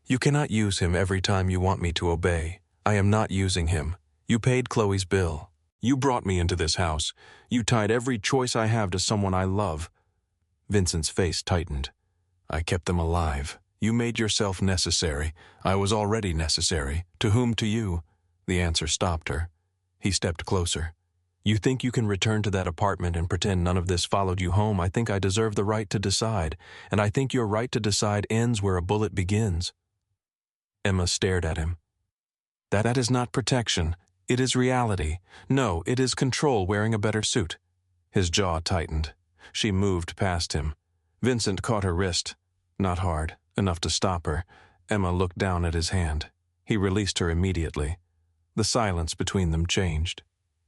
You cannot use him every time you want me to obey. I am not using him. You paid Chloe's bill. You brought me into this house. You tied every choice I have to someone I love. Vincent's face tightened. I kept them alive. You made yourself necessary. I was already necessary. To whom? To you? The answer stopped her. He stepped closer. You think you can return to that apartment and pretend none of this followed you home? I think I deserve the right to decide, and I think your right to decide ends where a bullet begins. Emma stared at him. That is not protection. It is reality. No, it is control wearing a better suit. His jaw tightened. She moved past him. Vincent caught her wrist. Not hard, enough to stop her. Emma looked down at his hand. He released her immediately. The silence between them changed.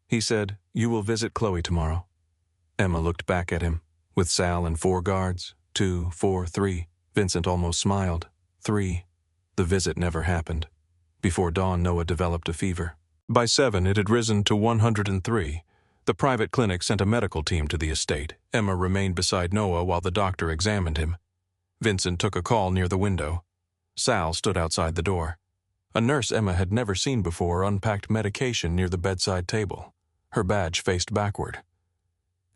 He said, You will visit Chloe tomorrow. Emma looked back at him. With Sal and 4 guards. 2, 4, 3. Vincent almost smiled. 3. The visit never happened. Before dawn, Noah developed a fever. By 7, it had risen to 103. The private clinic sent a medical team to the estate. Emma remained beside Noah while the doctor examined him. Vincent took a call near the window. Sal stood outside the door. A nurse Emma had never seen before unpacked medication near the bedside table. Her badge faced backward.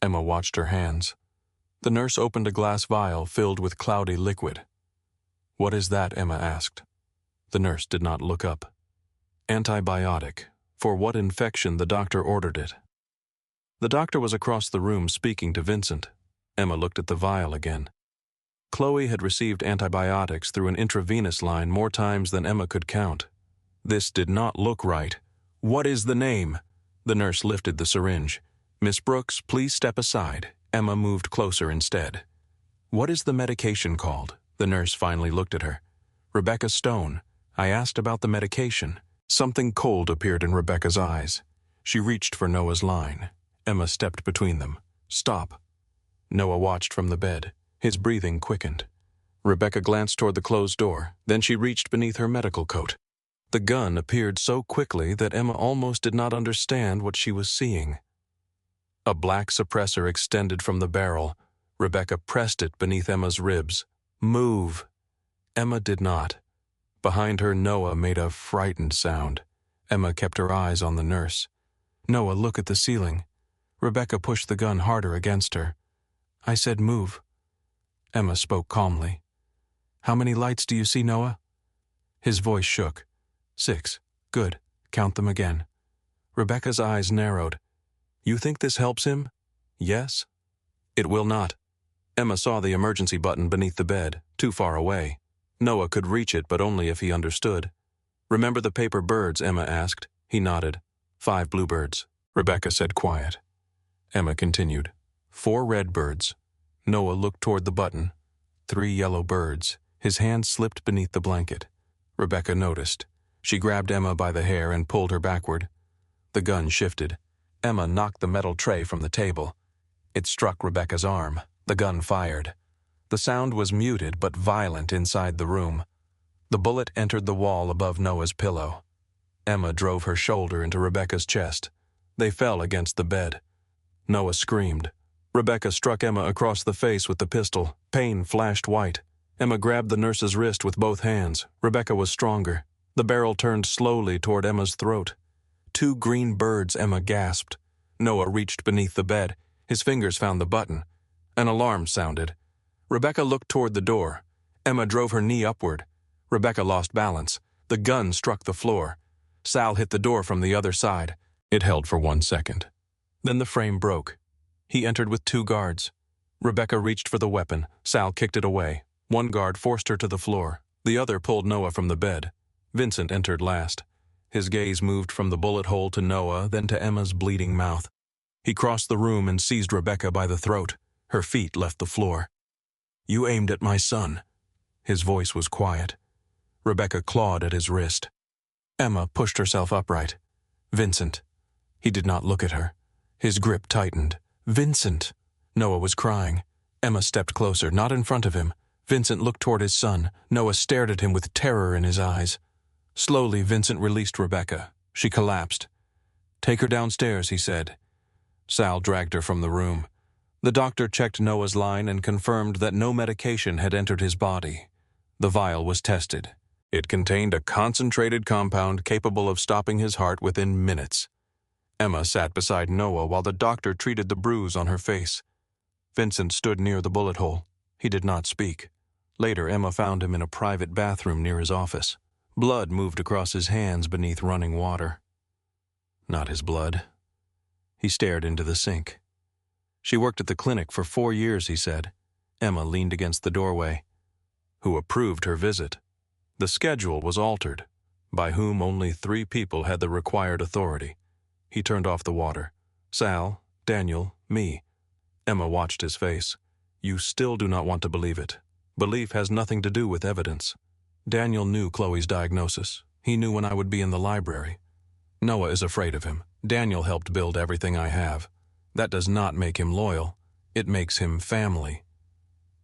Emma watched her hands. The nurse opened a glass vial filled with cloudy liquid. "What is that?" Emma asked. The nurse did not look up. "Antibiotic. For what infection the doctor ordered it." The doctor was across the room speaking to Vincent. Emma looked at the vial again. Chloe had received antibiotics through an intravenous line more times than Emma could count. This did not look right. "What is the name?" The nurse lifted the syringe. "Miss Brooks, please step aside." Emma moved closer instead. "What is the medication called?" The nurse finally looked at her. "Rebecca Stone. I asked about the medication." Something cold appeared in Rebecca's eyes. She reached for Noah's line. Emma stepped between them. "Stop." Noah watched from the bed. His breathing quickened. Rebecca glanced toward the closed door. Then she reached beneath her medical coat. The gun appeared so quickly that Emma almost did not understand what she was seeing. A black suppressor extended from the barrel. Rebecca pressed it beneath Emma's ribs. "Move." Emma did not. Behind her, Noah made a frightened sound. Emma kept her eyes on the nurse. "Noah, look at the ceiling." Rebecca pushed the gun harder against her. "I said move." Emma spoke calmly. "How many lights do you see, Noah?" His voice shook. 6. "Good. Count them again." Rebecca's eyes narrowed. "You think this helps him?" "Yes." "It will not." Emma saw the emergency button beneath the bed, too far away. Noah could reach it, but only if he understood. "Remember the paper birds?" Emma asked. He nodded. 5 bluebirds. Rebecca said quiet. Emma continued. 4 red birds. Noah looked toward the button. 3 yellow birds. His hand slipped beneath the blanket. Rebecca noticed. She grabbed Emma by the hair and pulled her backward. The gun shifted. Emma knocked the metal tray from the table. It struck Rebecca's arm. The gun fired. The sound was muted but violent inside the room. The bullet entered the wall above Noah's pillow. Emma drove her shoulder into Rebecca's chest. They fell against the bed. Noah screamed. Rebecca struck Emma across the face with the pistol. Pain flashed white. Emma grabbed the nurse's wrist with both hands. Rebecca was stronger. The barrel turned slowly toward Emma's throat. 2 green birds, Emma gasped. Noah reached beneath the bed. His fingers found the button. An alarm sounded. Rebecca looked toward the door. Emma drove her knee upward. Rebecca lost balance. The gun struck the floor. Sal hit the door from the other side. It held for 1 second. Then the frame broke. He entered with 2 guards. Rebecca reached for the weapon. Sal kicked it away. 1 guard forced her to the floor. The other pulled Noah from the bed. Vincent entered last. His gaze moved from the bullet hole to Noah, then to Emma's bleeding mouth. He crossed the room and seized Rebecca by the throat. Her feet left the floor. "You aimed at my son." His voice was quiet. Rebecca clawed at his wrist. Emma pushed herself upright. "Vincent." He did not look at her. His grip tightened. "Vincent." Noah was crying. Emma stepped closer, not in front of him. Vincent looked toward his son. Noah stared at him with terror in his eyes. Slowly, Vincent released Rebecca. She collapsed. "Take her downstairs," he said. Sal dragged her from the room. The doctor checked Noah's line and confirmed that no medication had entered his body. The vial was tested. It contained a concentrated compound capable of stopping his heart within minutes. Emma sat beside Noah while the doctor treated the bruise on her face. Vincent stood near the bullet hole. He did not speak. Later, Emma found him in a private bathroom near his office. Blood moved across his hands beneath running water. Not his blood. He stared into the sink. "She worked at the clinic for 4 years," he said. Emma leaned against the doorway. "Who approved her visit?" The schedule was altered, by whom only 3 people had the required authority. He turned off the water. "Sal, Daniel, me." Emma watched his face. "You still do not want to believe it. Belief has nothing to do with evidence. Daniel knew Chloe's diagnosis. He knew when I would be in the library. Noah is afraid of him. Daniel helped build everything I have. That does not make him loyal. It makes him family."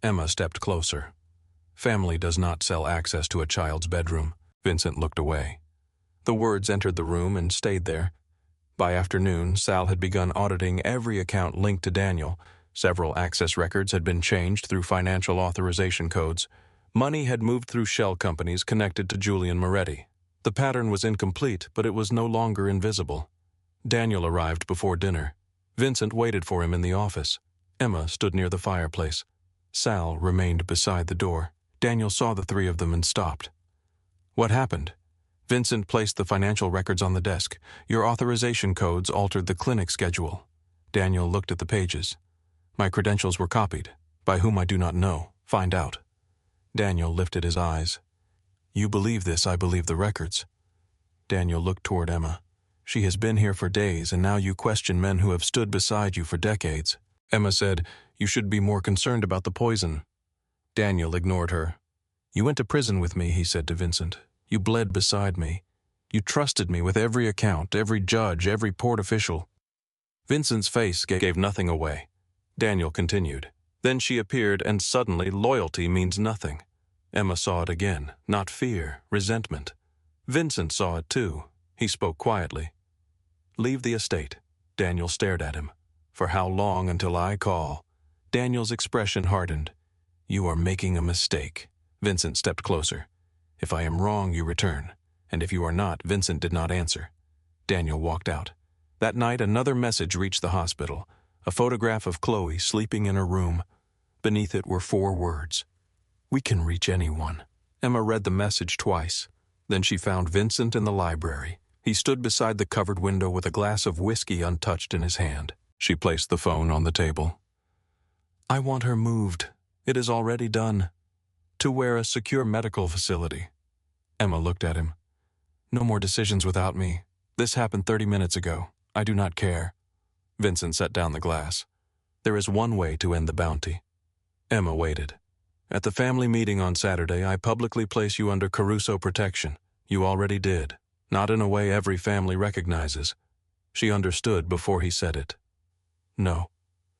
Emma stepped closer. "Family does not sell access to a child's bedroom." Vincent looked away. The words entered the room and stayed there. By afternoon, Sal had begun auditing every account linked to Daniel. Several access records had been changed through financial authorization codes. Money had moved through shell companies connected to Julian Moretti. The pattern was incomplete, but it was no longer invisible. Daniel arrived before dinner. Vincent waited for him in the office. Emma stood near the fireplace. Sal remained beside the door. Daniel saw the three of them and stopped. "What happened?" Vincent placed the financial records on the desk. "Your authorization codes altered the clinic schedule." Daniel looked at the pages. "My credentials were copied. By whom I do not know. Find out." Daniel lifted his eyes. "You believe this, I believe the records." Daniel looked toward Emma. "She has been here for days, and now you question men who have stood beside you for decades." Emma said, "You should be more concerned about the poison." Daniel ignored her. "You went to prison with me," he said to Vincent. "You bled beside me. You trusted me with every account, every judge, every port official." Vincent's face gave nothing away. Daniel continued. "Then she appeared, and suddenly loyalty means nothing." Emma saw it again, not fear, resentment. Vincent saw it too. He spoke quietly. "Leave the estate." Daniel stared at him. "For how long until I call?" Daniel's expression hardened. "You are making a mistake." Vincent stepped closer. "If I am wrong, you return. And if you are not," Vincent did not answer. Daniel walked out. That night, another message reached the hospital. A photograph of Chloe sleeping in her room. Beneath it were 4 words. "We can reach anyone." Emma read the message twice. Then she found Vincent in the library. He stood beside the covered window with a glass of whiskey untouched in his hand. She placed the phone on the table. "I want her moved. It is already done. To where a secure medical facility." Emma looked at him. "No more decisions without me. This happened 30 minutes ago. I do not care." Vincent set down the glass. "There is one way to end the bounty." Emma waited. "At the family meeting on Saturday, I publicly place you under Caruso protection. You already did. Not in a way every family recognizes." She understood before he said it. "No."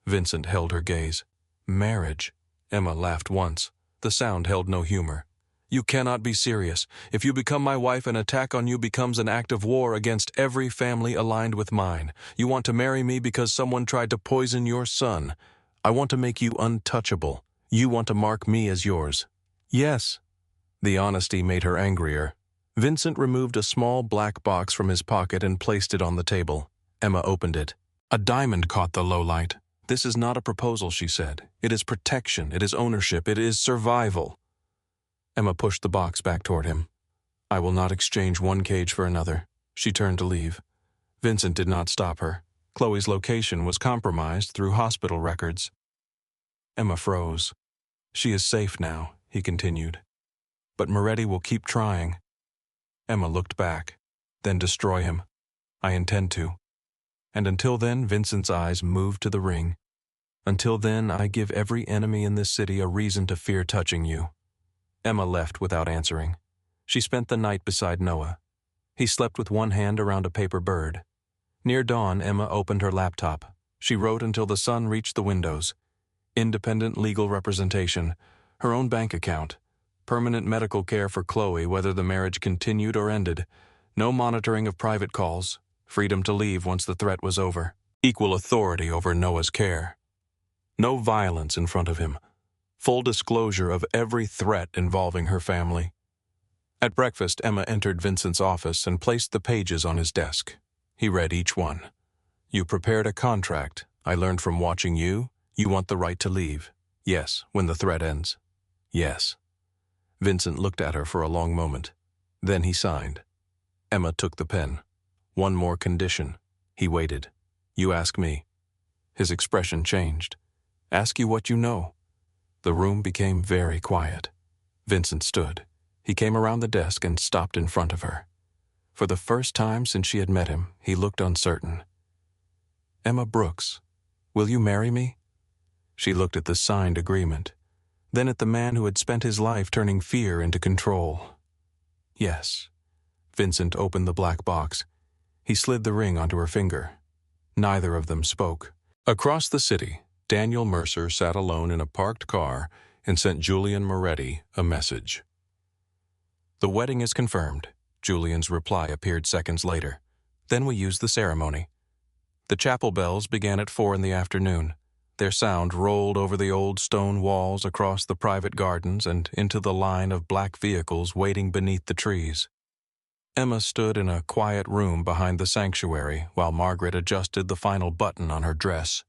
Vincent held her gaze. "Marriage." Emma laughed once. The sound held no humor. "You cannot be serious. If you become my wife, an attack on you becomes an act of war against every family aligned with mine. You want to marry me because someone tried to poison your son. I want to make you untouchable. You want to mark me as yours." "Yes." The honesty made her angrier. Vincent removed a small black box from his pocket and placed it on the table. Emma opened it. A diamond caught the low light. "This is not a proposal," she said. "It is protection. It is ownership. It is survival." Emma pushed the box back toward him. "I will not exchange one cage for another." She turned to leave. Vincent did not stop her. Chloe's location was compromised through hospital records. Emma froze. "She is safe now," he continued. "But Moretti will keep trying." Emma looked back. "Then destroy him." "I intend to." "And until then," Vincent's eyes moved to the ring. "Until then, I give every enemy in this city a reason to fear touching you." Emma left without answering. She spent the night beside Noah. He slept with one hand around a paper bird. Near dawn, Emma opened her laptop. She wrote until the sun reached the windows. Independent legal representation, her own bank account, permanent medical care for Chloe whether the marriage continued or ended, no monitoring of private calls, freedom to leave once the threat was over, equal authority over Noah's care. No violence in front of him. Full disclosure of every threat involving her family. At breakfast, Emma entered Vincent's office and placed the pages on his desk. He read each one. "You prepared a contract. I learned from watching you. You want the right to leave. Yes, when the threat ends. Yes." Vincent looked at her for a long moment. Then he signed. Emma took the pen. "One more condition." He waited. "You ask me." His expression changed. "Ask you what you know." The room became very quiet. Vincent stood. He came around the desk and stopped in front of her. For the first time since she had met him, he looked uncertain. "Emma Brooks, will you marry me?" She looked at the signed agreement, then at the man who had spent his life turning fear into control. "Yes." Vincent opened the black box. He slid the ring onto her finger. Neither of them spoke. Across the city, Daniel Mercer sat alone in a parked car and sent Julian Moretti a message. "The wedding is confirmed." Julian's reply appeared seconds later. "Then we use the ceremony." The chapel bells began at 4 in the afternoon. Their sound rolled over the old stone walls across the private gardens and into the line of black vehicles waiting beneath the trees. Emma stood in a quiet room behind the sanctuary while Margaret adjusted the final button on her dress.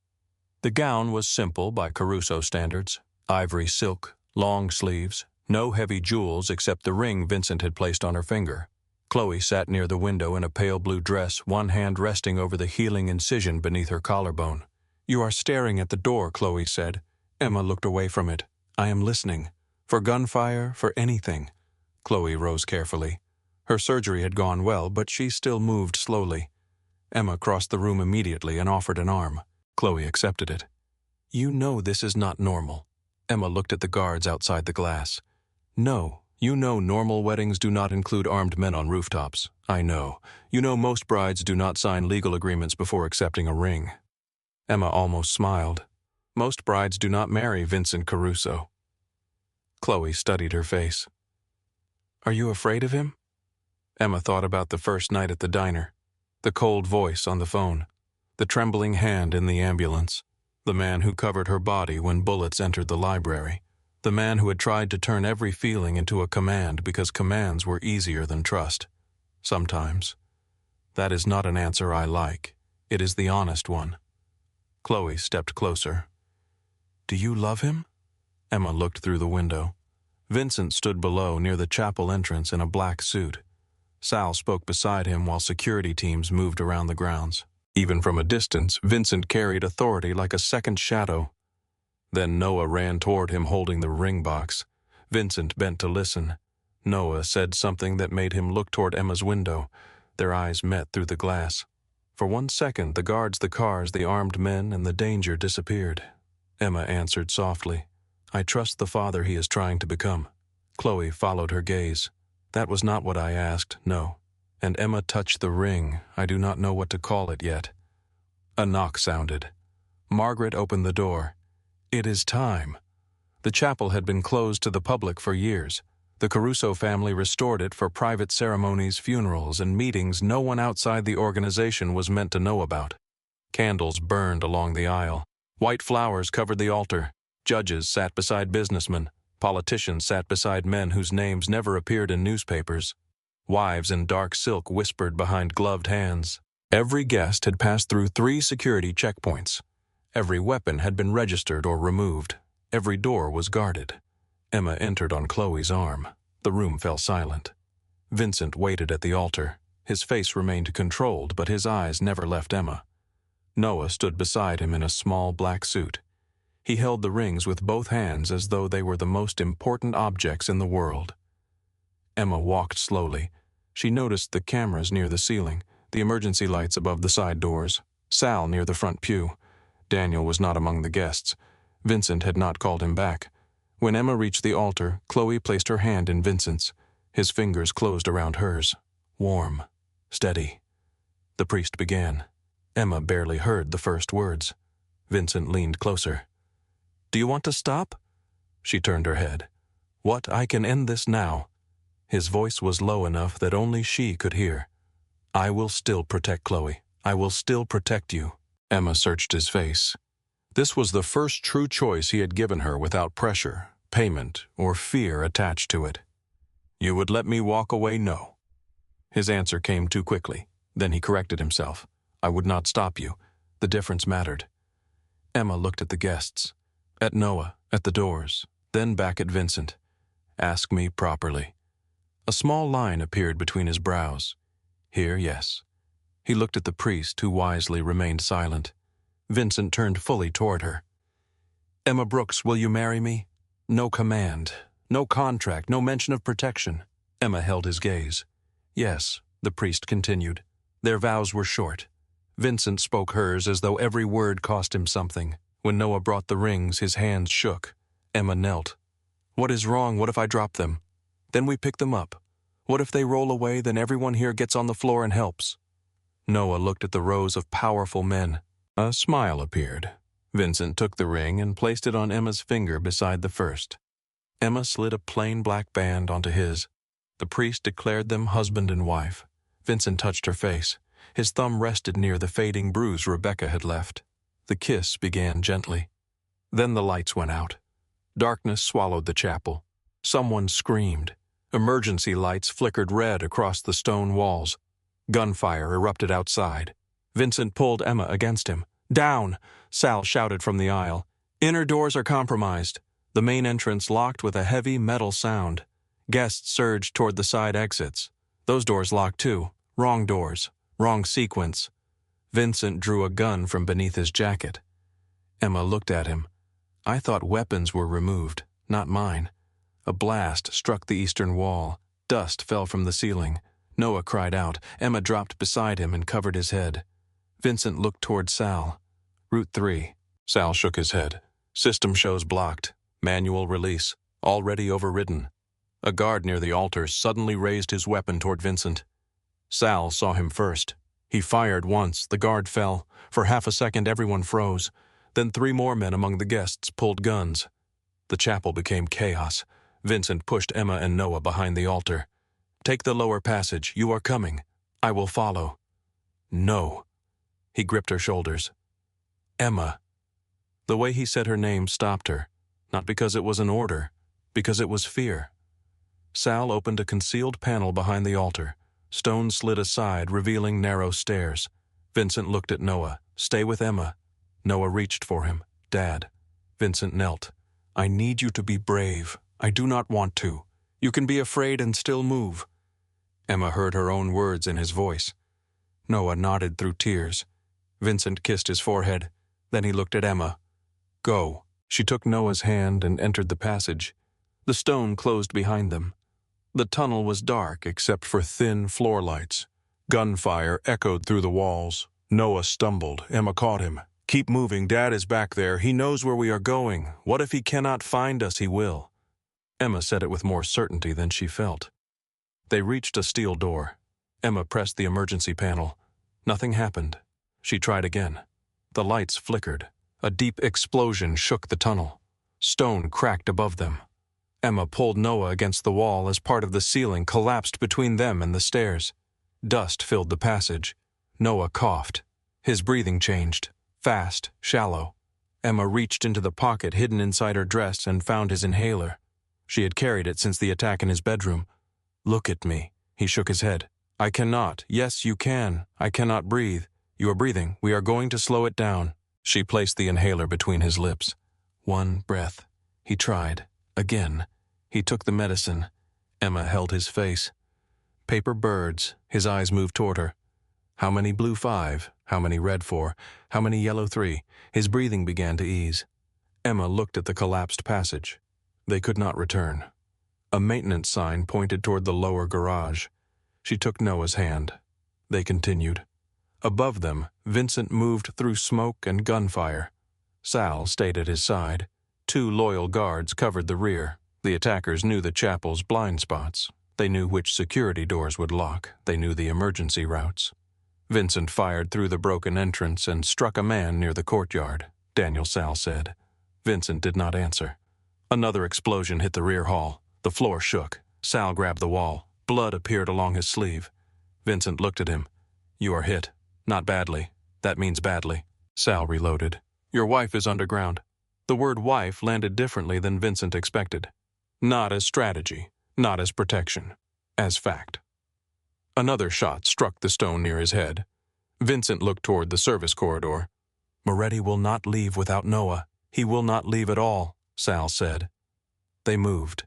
The gown was simple by Caruso standards: ivory silk, long sleeves, no heavy jewels except the ring Vincent had placed on her finger. Chloe sat near the window in a pale blue dress, one hand resting over the healing incision beneath her collarbone. "You are staring at the door," Chloe said. Emma looked away from it. "I am listening. For gunfire, for anything." Chloe rose carefully. Her surgery had gone well, but she still moved slowly. Emma crossed the room immediately and offered an arm. Chloe accepted it. "You know this is not normal." Emma looked at the guards outside the glass. "No, you know normal weddings do not include armed men on rooftops. I know. You know most brides do not sign legal agreements before accepting a ring." Emma almost smiled. "Most brides do not marry Vincent Caruso." Chloe studied her face. "Are you afraid of him?" Emma thought about the first night at the diner, the cold voice on the phone, the trembling hand in the ambulance, the man who covered her body when bullets entered the library, the man who had tried to turn every feeling into a command because commands were easier than trust. Sometimes. That is not an answer I like. It is the honest one. Chloe stepped closer. "Do you love him?" Emma looked through the window. Vincent stood below near the chapel entrance in a black suit. Sal spoke beside him while security teams moved around the grounds. Even from a distance, Vincent carried authority like a second shadow. Then Noah ran toward him holding the ring box. Vincent bent to listen. Noah said something that made him look toward Emma's window. Their eyes met through the glass. For 1 second, the guards, the cars, the armed men, and the danger disappeared. Emma answered softly, "I trust the father he is trying to become." Chloe followed her gaze. "That was not what I asked, no." And Emma touched the ring. I do not know what to call it yet. A knock sounded. Margaret opened the door. "It is time." The chapel had been closed to the public for years. The Caruso family restored it for private ceremonies, funerals, and meetings no one outside the organization was meant to know about. Candles burned along the aisle. White flowers covered the altar. Judges sat beside businessmen. Politicians sat beside men whose names never appeared in newspapers. Wives in dark silk whispered behind gloved hands. Every guest had passed through 3 security checkpoints. Every weapon had been registered or removed. Every door was guarded. Emma entered on Chloe's arm. The room fell silent. Vincent waited at the altar. His face remained controlled, but his eyes never left Emma. Noah stood beside him in a small black suit. He held the rings with both hands as though they were the most important objects in the world. Emma walked slowly. She noticed the cameras near the ceiling, the emergency lights above the side doors, Sal near the front pew. Daniel was not among the guests. Vincent had not called him back. When Emma reached the altar, Chloe placed her hand in Vincent's. His fingers closed around hers. Warm. Steady. The priest began. Emma barely heard the first words. Vincent leaned closer. "Do you want to stop?" She turned her head. "What? I can end this now." His voice was low enough that only she could hear. "I will still protect Chloe. I will still protect you." Emma searched his face. This was the first true choice he had given her without pressure, payment, or fear attached to it. "You would let me walk away? No." His answer came too quickly. Then he corrected himself. "I would not stop you." The difference mattered. Emma looked at the guests, at Noah, at the doors, then back at Vincent. "Ask me properly." A small line appeared between his brows. "Here, yes." He looked at the priest, who wisely remained silent. Vincent turned fully toward her. "Emma Brooks, will you marry me?" No command, no contract, no mention of protection. Emma held his gaze. "Yes," the priest continued. Their vows were short. Vincent spoke hers as though every word cost him something. When Noah brought the rings, his hands shook. Emma knelt. "What is wrong? What if I drop them? Then we pick them up. What if they roll away, then everyone here gets on the floor and helps?" Noah looked at the rows of powerful men. A smile appeared. Vincent took the ring and placed it on Emma's finger beside the first. Emma slid a plain black band onto his. The priest declared them husband and wife. Vincent touched her face. His thumb rested near the fading bruise Rebecca had left. The kiss began gently. Then the lights went out. Darkness swallowed the chapel. Someone screamed. Emergency lights flickered red across the stone walls. Gunfire erupted outside. Vincent pulled Emma against him. "Down!" Sal shouted from the aisle. "Inner doors are compromised." The main entrance locked with a heavy metal sound. Guests surged toward the side exits. Those doors locked too. Wrong doors. Wrong sequence. Vincent drew a gun from beneath his jacket. Emma looked at him. "I thought weapons were removed, not mine." A blast struck the eastern wall. Dust fell from the ceiling. Noah cried out. Emma dropped beside him and covered his head. Vincent looked toward Sal. "Route 3. Sal shook his head. "System shows blocked. Manual release. Already overridden." A guard near the altar suddenly raised his weapon toward Vincent. Sal saw him first. He fired once. The guard fell. For half a second, everyone froze. Then 3 more men among the guests pulled guns. The chapel became chaos. Vincent pushed Emma and Noah behind the altar. "Take the lower passage. You are coming. I will follow." "No." He gripped her shoulders. "Emma." The way he said her name stopped her. Not because it was an order, because it was fear. Sal opened a concealed panel behind the altar. Stone slid aside, revealing narrow stairs. Vincent looked at Noah. "Stay with Emma." Noah reached for him. "Dad." Vincent knelt. "I need you to be brave. I do not want to. You can be afraid and still move." Emma heard her own words in his voice. Noah nodded through tears. Vincent kissed his forehead. Then he looked at Emma. "Go." She took Noah's hand and entered the passage. The stone closed behind them. The tunnel was dark except for thin floor lights. Gunfire echoed through the walls. Noah stumbled. Emma caught him. "Keep moving. Dad is back there. He knows where we are going. What if he cannot find us? He will." Emma said it with more certainty than she felt. They reached a steel door. Emma pressed the emergency panel. Nothing happened. She tried again. The lights flickered. A deep explosion shook the tunnel. Stone cracked above them. Emma pulled Noah against the wall as part of the ceiling collapsed between them and the stairs. Dust filled the passage. Noah coughed. His breathing changed. Fast, shallow. Emma reached into the pocket hidden inside her dress and found his inhaler. She had carried it since the attack in his bedroom. "Look at me." He shook his head. "I cannot. Yes, you can. I cannot breathe. You are breathing. We are going to slow it down." She placed the inhaler between his lips. One breath. He tried. Again. He took the medicine. Emma held his face. Paper birds. His eyes moved toward her. How many blue 5? How many red 4? How many yellow 3? His breathing began to ease. Emma looked at the collapsed passage. They could not return. A maintenance sign pointed toward the lower garage. She took Noah's hand. They continued. Above them, Vincent moved through smoke and gunfire. Sal stayed at his side. 2 loyal guards covered the rear. The attackers knew the chapel's blind spots. They knew which security doors would lock. They knew the emergency routes. Vincent fired through the broken entrance and struck a man near the courtyard, Daniel Sal said. Vincent did not answer. Another explosion hit the rear hall. The floor shook. Sal grabbed the wall. Blood appeared along his sleeve. Vincent looked at him. "You are hit. Not badly. That means badly." Sal reloaded. "Your wife is underground." The word wife landed differently than Vincent expected. Not as strategy, not as protection, as fact. Another shot struck the stone near his head. Vincent looked toward the service corridor. "Moretti will not leave without Noah. He will not leave at all," Sal said. They moved.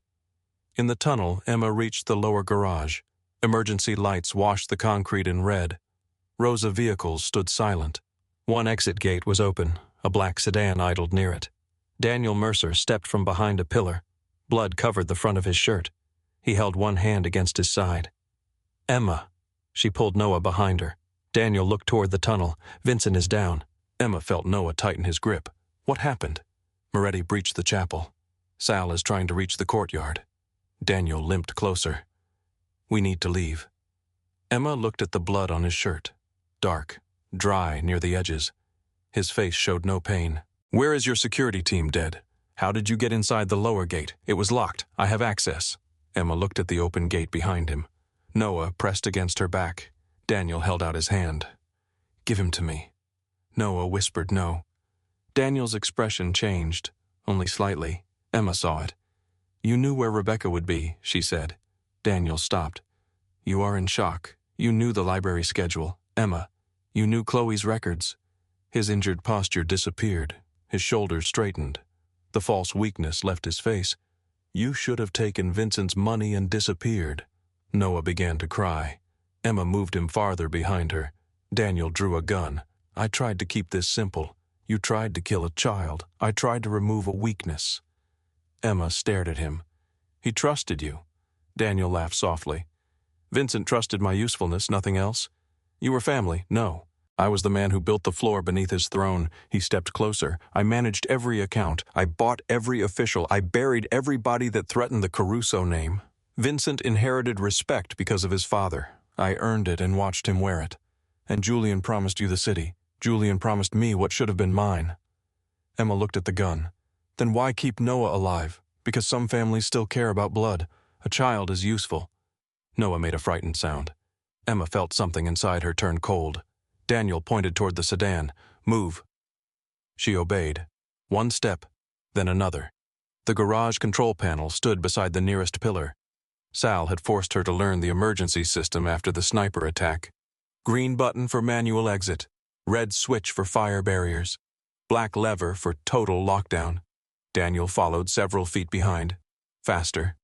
In the tunnel, Emma reached the lower garage. Emergency lights washed the concrete in red. Rows of vehicles stood silent. One exit gate was open. A black sedan idled near it. Daniel Mercer stepped from behind a pillar. Blood covered the front of his shirt. He held one hand against his side. "Emma." She pulled Noah behind her. Daniel looked toward the tunnel. "Vincent is down." Emma felt Noah tighten his grip. What happened? Moretti breached the chapel. Sal is trying to reach the courtyard. Daniel limped closer. "We need to leave." Emma looked at the blood on his shirt. Dark, dry near the edges. His face showed no pain. "Where is your security team, dead? How did you get inside the lower gate? It was locked. I have access." Emma looked at the open gate behind him. Noah pressed against her back. Daniel held out his hand. "Give him to me." Noah whispered no. Daniel's expression changed, only slightly. Emma saw it. "You knew where Rebecca would be," she said. Daniel stopped. You are in shock. You knew the library schedule. Emma, you knew Chloe's records. His injured posture disappeared. His shoulders straightened. The false weakness left his face. You should have taken Vincent's money and disappeared. Noah began to cry. Emma moved him farther behind her. Daniel drew a gun. I tried to keep this simple. You tried to kill a child. I tried to remove a weakness. Emma stared at him. He trusted you. Daniel laughed softly. Vincent trusted my usefulness, nothing else. You were family, no. I was the man who built the floor beneath his throne. He stepped closer. I managed every account. I bought every official. I buried everybody that threatened the Caruso name. Vincent inherited respect because of his father. I earned it and watched him wear it. And Julian promised you the city. Julian promised me what should have been mine. Emma looked at the gun. Then why keep Noah alive? Because some families still care about blood. A child is useful. Noah made a frightened sound. Emma felt something inside her turn cold. Daniel pointed toward the sedan. Move. She obeyed. One step, then another. The garage control panel stood beside the nearest pillar. Sal had forced her to learn the emergency system after the sniper attack. Green button for manual exit. Red switch for fire barriers. Black lever for total lockdown. Daniel followed several feet behind. Faster.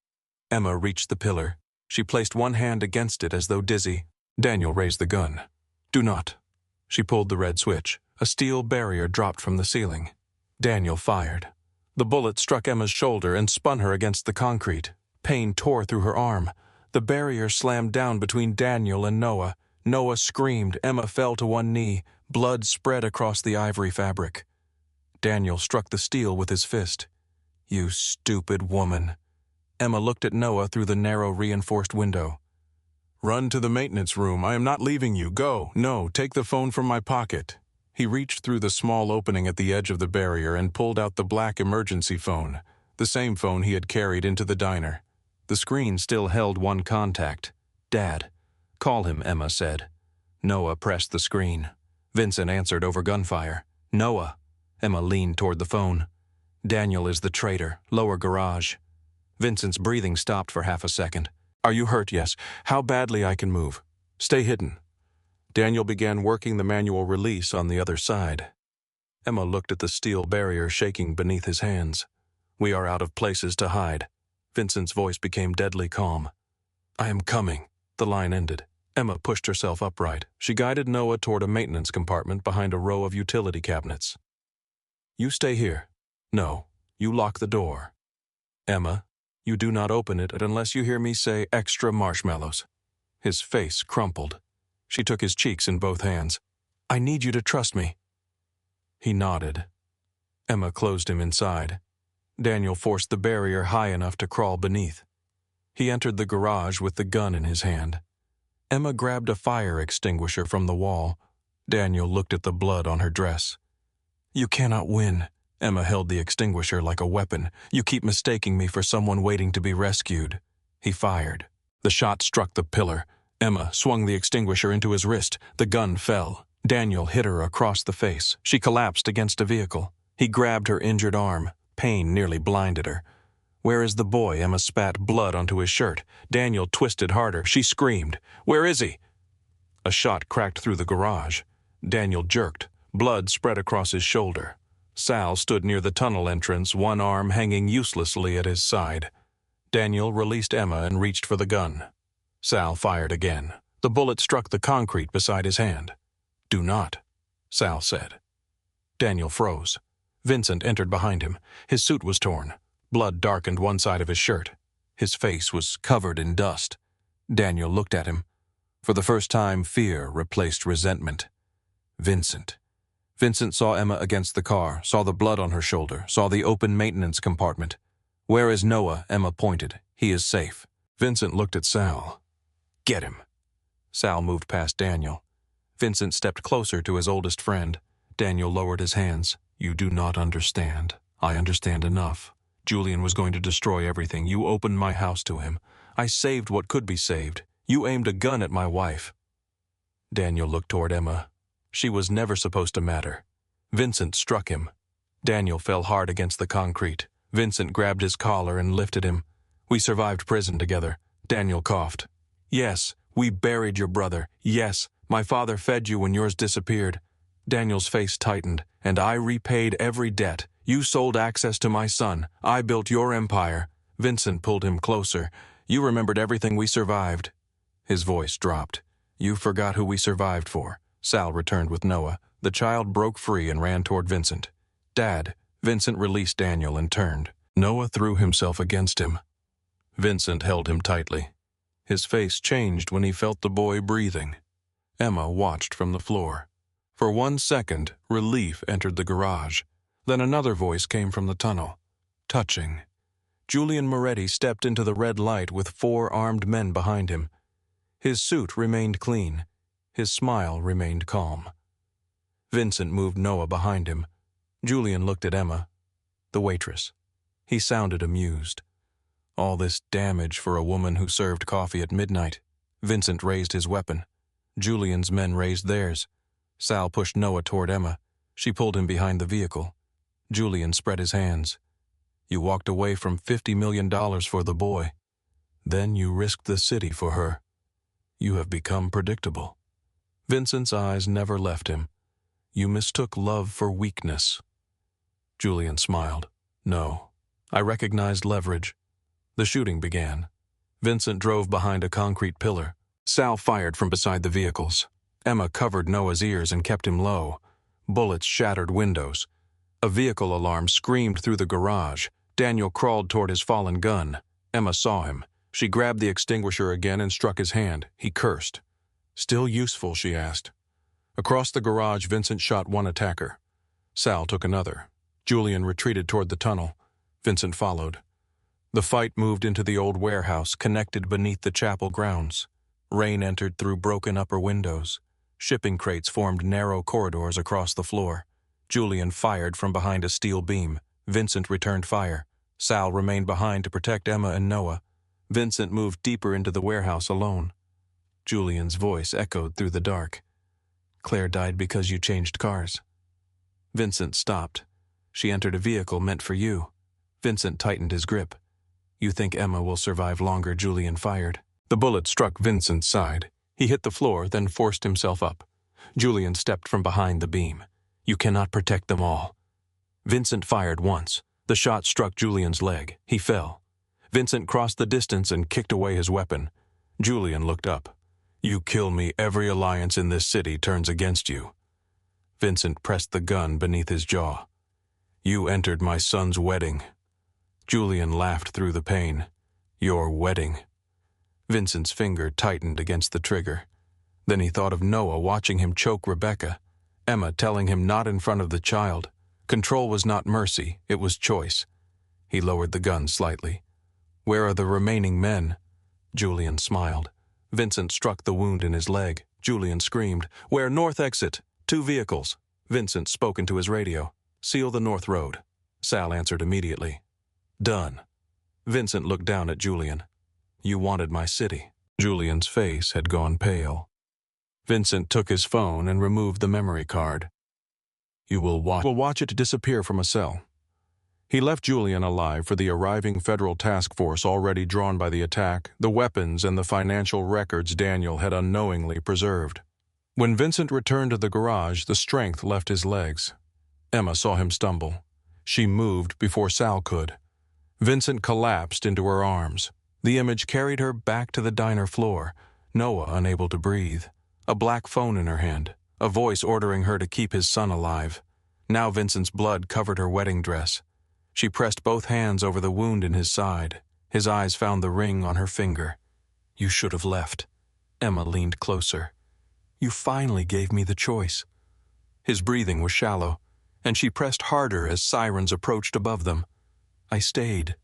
Emma reached the pillar. She placed one hand against it as though dizzy. Daniel raised the gun. Do not. She pulled the red switch. A steel barrier dropped from the ceiling. Daniel fired. The bullet struck Emma's shoulder and spun her against the concrete. Pain tore through her arm. The barrier slammed down between Daniel and Noah. Noah screamed. Emma fell to one knee. Blood spread across the ivory fabric. Daniel struck the steel with his fist. You stupid woman. Emma looked at Noah through the narrow reinforced window. Run to the maintenance room. I am not leaving you. Go. No, take the phone from my pocket. He reached through the small opening at the edge of the barrier and pulled out the black emergency phone, the same phone he had carried into the diner. The screen still held one contact. Dad. Call him, Emma said. Noah pressed the screen. Vincent answered over gunfire. Noah. Emma leaned toward the phone. Daniel is the traitor. Lower garage. Vincent's breathing stopped for half a second. Are you hurt? Yes. How badly I can move? Stay hidden. Daniel began working the manual release on the other side. Emma looked at the steel barrier shaking beneath his hands. We are out of places to hide. Vincent's voice became deadly calm. I am coming. The line ended. Emma pushed herself upright. She guided Noah toward a maintenance compartment behind a row of utility cabinets. You stay here. No, you lock the door. Emma, you do not open it unless you hear me say extra marshmallows. His face crumpled. She took his cheeks in both hands. I need you to trust me. He nodded. Emma closed him inside. Daniel forced the barrier high enough to crawl beneath. He entered the garage with the gun in his hand. Emma grabbed a fire extinguisher from the wall. Daniel looked at the blood on her dress. You cannot win. Emma held the extinguisher like a weapon. You keep mistaking me for someone waiting to be rescued. He fired. The shot struck the pillar. Emma swung the extinguisher into his wrist. The gun fell. Daniel hit her across the face. She collapsed against a vehicle. He grabbed her injured arm. Pain nearly blinded her. Where is the boy? Emma spat blood onto his shirt. Daniel twisted harder. She screamed. Where is he? A shot cracked through the garage. Daniel jerked. Blood spread across his shoulder. Sal stood near the tunnel entrance, one arm hanging uselessly at his side. Daniel released Emma and reached for the gun. Sal fired again. The bullet struck the concrete beside his hand. Do not, Sal said. Daniel froze. Vincent entered behind him. His suit was torn. Blood darkened one side of his shirt. His face was covered in dust. Daniel looked at him. For the first time, fear replaced resentment. Vincent. Vincent saw Emma against the car, saw the blood on her shoulder, saw the open maintenance compartment. Where is Noah? Emma pointed. He is safe. Vincent looked at Sal. Get him. Sal moved past Daniel. Vincent stepped closer to his oldest friend. Daniel lowered his hands. You do not understand. I understand enough. Julian was going to destroy everything. You opened my house to him. I saved what could be saved. You aimed a gun at my wife. Daniel looked toward Emma. She was never supposed to matter. Vincent struck him. Daniel fell hard against the concrete. Vincent grabbed his collar and lifted him. We survived prison together. Daniel coughed. Yes, we buried your brother. Yes, my father fed you when yours disappeared. Daniel's face tightened. And I repaid every debt. You sold access to my son. I built your empire. Vincent pulled him closer. You remembered everything we survived. His voice dropped. You forgot who we survived for. Sal returned with Noah. The child broke free and ran toward Vincent. Dad. Vincent released Daniel and turned. Noah threw himself against him. Vincent held him tightly. His face changed when he felt the boy breathing. Emma watched from the floor. For 1 second, relief entered the garage. Then another voice came from the tunnel. Touching. Julian Moretti stepped into the red light with 4 armed men behind him. His suit remained clean. His smile remained calm. Vincent moved Noah behind him. Julian looked at Emma, the waitress. He sounded amused. All this damage for a woman who served coffee at midnight. Vincent raised his weapon. Julian's men raised theirs. Sal pushed Noah toward Emma. She pulled him behind the vehicle. Julian spread his hands. You walked away from $50 million for the boy. Then you risked the city for her. You have become predictable. Vincent's eyes never left him. You mistook love for weakness. Julian smiled. No, I recognized leverage. The shooting began. Vincent drove behind a concrete pillar. Sal fired from beside the vehicles. Emma covered Noah's ears and kept him low. Bullets shattered windows. A vehicle alarm screamed through the garage. Daniel crawled toward his fallen gun. Emma saw him. She grabbed the extinguisher again and struck his hand. He cursed. Still useful, she asked. Across the garage, Vincent shot one attacker. Sal took another. Julian retreated toward the tunnel. Vincent followed. The fight moved into the old warehouse connected beneath the chapel grounds. Rain entered through broken upper windows. Shipping crates formed narrow corridors across the floor. Julian fired from behind a steel beam. Vincent returned fire. Sal remained behind to protect Emma and Noah. Vincent moved deeper into the warehouse alone. Julian's voice echoed through the dark. Claire died because you changed cars. Vincent stopped. She entered a vehicle meant for you. Vincent tightened his grip. You think Emma will survive longer, Julian fired. The bullet struck Vincent's side. He hit the floor, then forced himself up. Julian stepped from behind the beam. You cannot protect them all. Vincent fired once. The shot struck Julian's leg. He fell. Vincent crossed the distance and kicked away his weapon. Julian looked up. You kill me, every alliance in this city turns against you. Vincent pressed the gun beneath his jaw. You entered my son's wedding. Julian laughed through the pain. Your wedding. Vincent's finger tightened against the trigger. Then he thought of Noah watching him choke Rebecca. Emma telling him not in front of the child. Control was not mercy, it was choice. He lowered the gun slightly. Where are the remaining men? Julian smiled. Vincent struck the wound in his leg. Julian screamed, Where north exit? 2 vehicles. Vincent spoke into his radio. Seal the north road. Sal answered immediately. Done. Vincent looked down at Julian. You wanted my city. Julian's face had gone pale. Vincent took his phone and removed the memory card. You will watch it disappear from a cell. He left Julian alive for the arriving federal task force already drawn by the attack, the weapons and the financial records Daniel had unknowingly preserved. When Vincent returned to the garage, the strength left his legs. Emma saw him stumble. She moved before Sal could. Vincent collapsed into her arms. The image carried her back to the diner floor, Noah unable to breathe. A black phone in her hand, a voice ordering her to keep his son alive. Now Vincent's blood covered her wedding dress. She pressed both hands over the wound in his side. His eyes found the ring on her finger. You should have left. Emma leaned closer. You finally gave me the choice. His breathing was shallow, and she pressed harder as sirens approached above them. I stayed.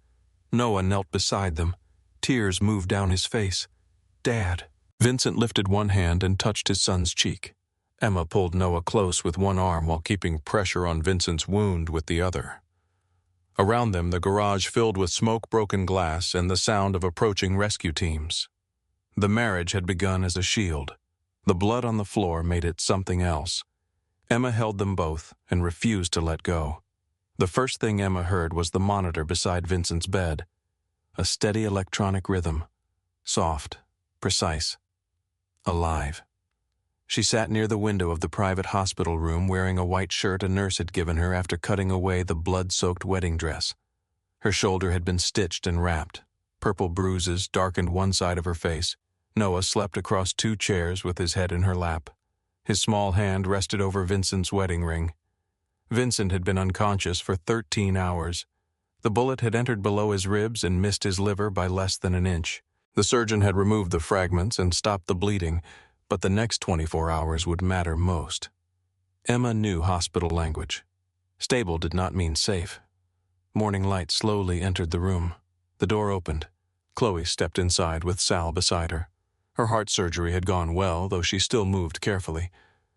Noah knelt beside them. Tears moved down his face. Dad. Vincent lifted one hand and touched his son's cheek. Emma pulled Noah close with one arm while keeping pressure on Vincent's wound with the other. Around them, the garage filled with smoke-broken glass and the sound of approaching rescue teams. The marriage had begun as a shield. The blood on the floor made it something else. Emma held them both and refused to let go. The first thing Emma heard was the monitor beside Vincent's bed. A steady electronic rhythm. soft, precise, alive. She sat near the window of the private hospital room wearing a white shirt a nurse had given her after cutting away the blood-soaked wedding dress. Her shoulder had been stitched and wrapped. Purple bruises darkened one side of her face. Noah slept across 2 chairs with his head in her lap. His small hand rested over Vincent's wedding ring. Vincent had been unconscious for 13 hours. The bullet had entered below his ribs and missed his liver by less than an inch. The surgeon had removed the fragments and stopped the bleeding, but the next 24 hours would matter most. Emma knew hospital language. Stable did not mean safe. Morning light slowly entered the room. The door opened. Chloe stepped inside with Sal beside her. Her heart surgery had gone well, though she still moved carefully.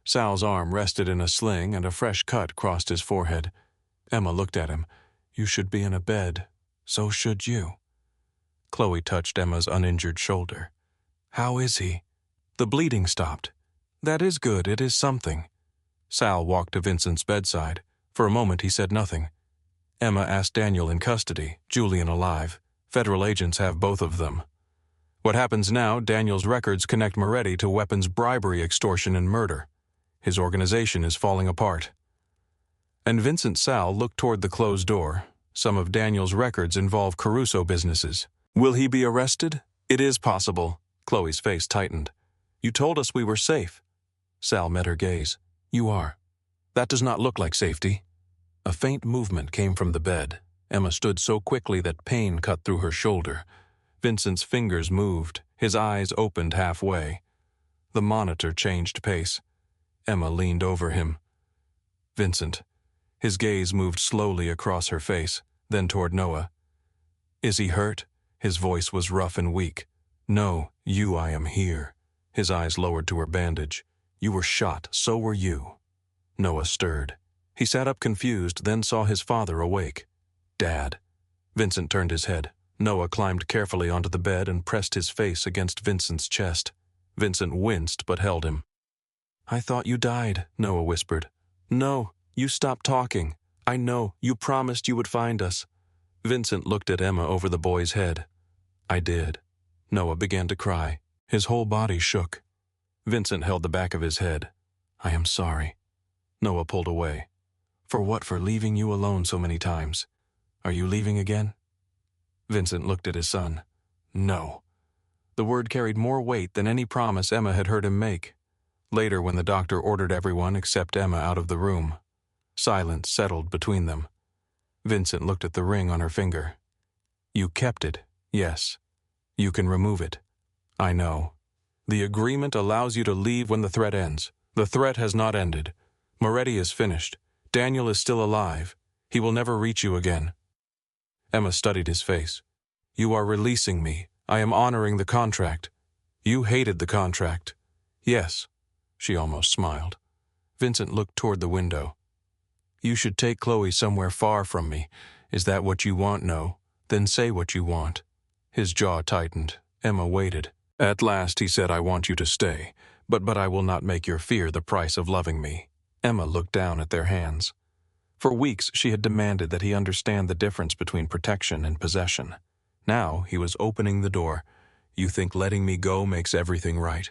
Sal's arm rested in a sling and a fresh cut crossed his forehead. Emma looked at him. "You should be in a bed. So should you." Chloe touched Emma's uninjured shoulder. "How is he?" "The bleeding stopped." "That is good. It is something." Sal walked to Vincent's bedside. For a moment he said nothing. Emma asked Daniel in custody, Julian alive. Federal agents have both of them. What happens now, Daniel's records connect Moretti to weapons bribery, extortion, and murder. His organization is falling apart. And Vincent Sal looked toward the closed door. Some of Daniel's records involve Caruso businesses. Will he be arrested? It is possible. Chloe's face tightened. You told us we were safe. Sal met her gaze. You are. That does not look like safety. A faint movement came from the bed. Emma stood so quickly that pain cut through her shoulder. Vincent's fingers moved. His eyes opened halfway. The monitor changed pace. Emma leaned over him. Vincent. His gaze moved slowly across her face, then toward Noah. Is he hurt? His voice was rough and weak. No, I am here. His eyes lowered to her bandage. You were shot, so were you. Noah stirred. He sat up confused, then saw his father awake. Dad. Vincent turned his head. Noah climbed carefully onto the bed and pressed his face against Vincent's chest. Vincent winced but held him. I thought you died, Noah whispered. No, you stopped talking. I know, you promised you would find us. Vincent looked at Emma over the boy's head. I did. Noah began to cry. His whole body shook. Vincent held the back of his head. I am sorry. Noah pulled away. For what? For leaving you alone so many times? Are you leaving again? Vincent looked at his son. No. The word carried more weight than any promise Emma had heard him make. Later, when the doctor ordered everyone except Emma out of the room, silence settled between them. Vincent looked at the ring on her finger. You kept it, yes. You can remove it. I know. The agreement allows you to leave when the threat ends. The threat has not ended. Moretti is finished. Daniel is still alive. He will never reach you again. Emma studied his face. You are releasing me. I am honoring the contract. You hated the contract. Yes. She almost smiled. Vincent looked toward the window. You should take Chloe somewhere far from me. Is that what you want? No. Then say what you want. His jaw tightened. Emma waited. At last he said, I want you to stay, but I will not make your fear the price of loving me. Emma looked down at their hands. For weeks she had demanded that he understand the difference between protection and possession. Now he was opening the door. You think letting me go makes everything right?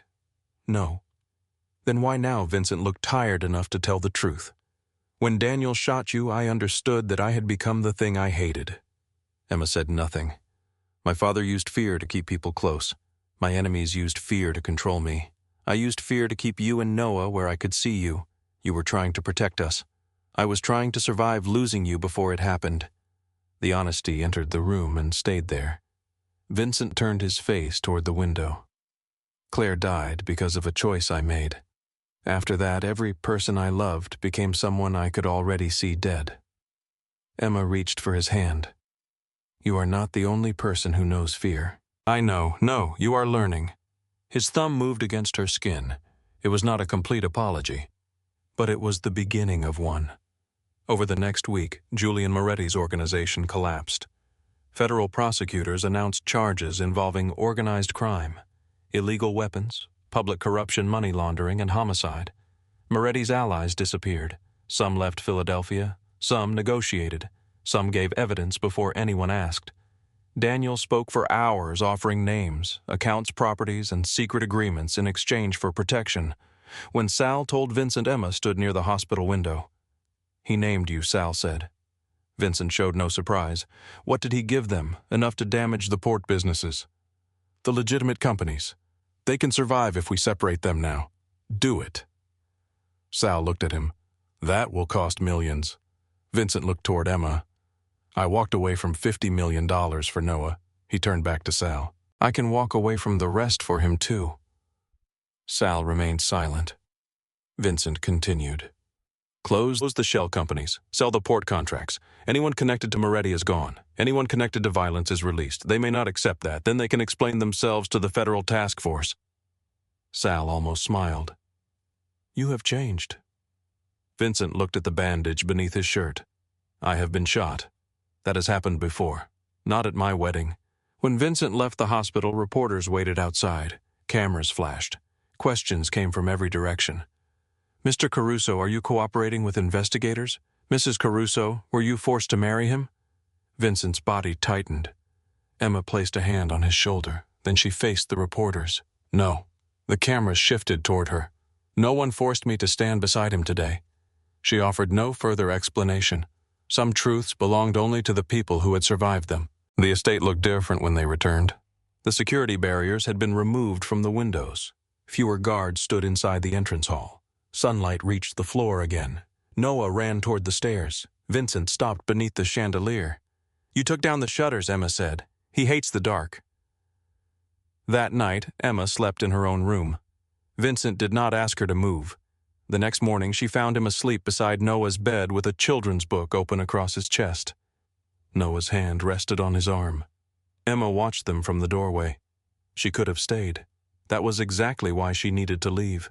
No. Then why now? Vincent looked tired enough to tell the truth. When Daniel shot you, I understood that I had become the thing I hated. Emma said nothing. My father used fear to keep people close. My enemies used fear to control me. I used fear to keep you and Noah where I could see you. You were trying to protect us. I was trying to survive losing you before it happened. The honesty entered the room and stayed there. Vincent turned his face toward the window. Claire died because of a choice I made. After that, every person I loved became someone I could already see dead. Emma reached for his hand. You are not the only person who knows fear. I know. No, you are learning. His thumb moved against her skin. It was not a complete apology, but it was the beginning of one. Over the next week, Julian Moretti's organization collapsed. Federal prosecutors announced charges involving organized crime, illegal weapons, public corruption, money laundering, and homicide. Moretti's allies disappeared. Some left Philadelphia, some negotiated, some gave evidence before anyone asked. Daniel spoke for hours, offering names, accounts, properties, and secret agreements in exchange for protection. When Sal told Vincent Emma stood near the hospital window. "He named you," Sal said. Vincent showed no surprise. What did he give them? Enough to damage the port businesses. "The legitimate companies. They can survive if we separate them now. Do it." Sal looked at him. "That will cost millions." Vincent looked toward Emma. "I walked away from $50 million for Noah." He turned back to Sal. "I can walk away from the rest for him too." Sal remained silent. Vincent continued. "Close the shell companies. Sell the port contracts. Anyone connected to Moretti is gone. Anyone connected to violence is released. They may not accept that. Then they can explain themselves to the federal task force." Sal almost smiled. "You have changed." Vincent looked at the bandage beneath his shirt. "I have been shot. That has happened before. Not at my wedding." When Vincent left the hospital, reporters waited outside. Cameras flashed. Questions came from every direction. "Mr. Caruso, are you cooperating with investigators? Mrs. Caruso, were you forced to marry him?" Vincent's body tightened. Emma placed a hand on his shoulder. Then she faced the reporters. "No." The cameras shifted toward her. "No one forced me to stand beside him today." She offered no further explanation. Some truths belonged only to the people who had survived them. The estate looked different when they returned. The security barriers had been removed from the windows. Fewer guards stood inside the entrance hall. Sunlight reached the floor again. Noah ran toward the stairs. Vincent stopped beneath the chandelier. "You took down the shutters," Emma said. "He hates the dark." That night, Emma slept in her own room. Vincent did not ask her to move. The next morning, she found him asleep beside Noah's bed with a children's book open across his chest. Noah's hand rested on his arm. Emma watched them from the doorway. She could have stayed. That was exactly why she needed to leave.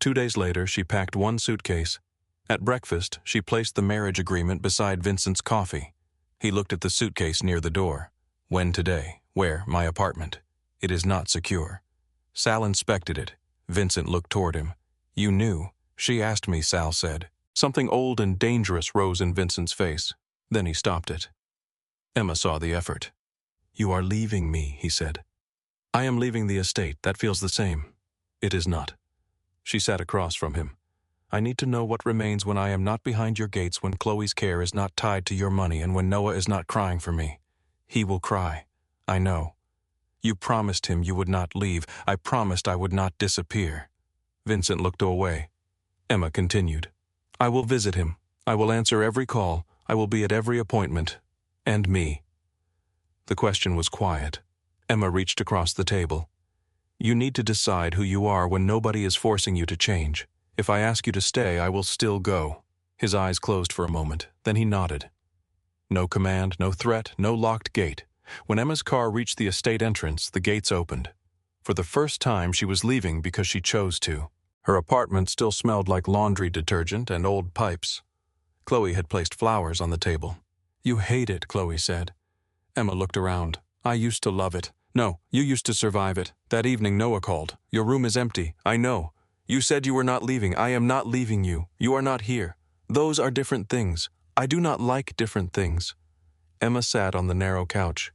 2 days later, she packed one suitcase. At breakfast, she placed the marriage agreement beside Vincent's coffee. He looked at the suitcase near the door. "When today? Where? My apartment. It is not secure." Sal inspected it. Vincent looked toward him. "You knew." "She asked me," Sal said. Something old and dangerous rose in Vincent's face. Then he stopped it. Emma saw the effort. "You are leaving me," he said. "I am leaving the estate. That feels the same." "It is not." She sat across from him. "I need to know what remains when I am not behind your gates, when Chloe's care is not tied to your money, and when Noah is not crying for me. He will cry. I know. You promised him you would not leave. I promised I would not disappear." Vincent looked away. Emma continued. "I will visit him. I will answer every call. I will be at every appointment. And me." The question was quiet. Emma reached across the table. "You need to decide who you are when nobody is forcing you to change. If I ask you to stay, I will still go." His eyes closed for a moment. Then he nodded. No command, no threat, no locked gate. When Emma's car reached the estate entrance, the gates opened. For the first time, she was leaving because she chose to. Her apartment still smelled like laundry detergent and old pipes. Chloe had placed flowers on the table. "You hate it," Chloe said. Emma looked around. "I used to love it." "No, you used to survive it. That evening Noah called. Your room is empty. I know. You said you were not leaving. I am not leaving you. You are not here. Those are different things. I do not like different things." Emma sat on the narrow couch.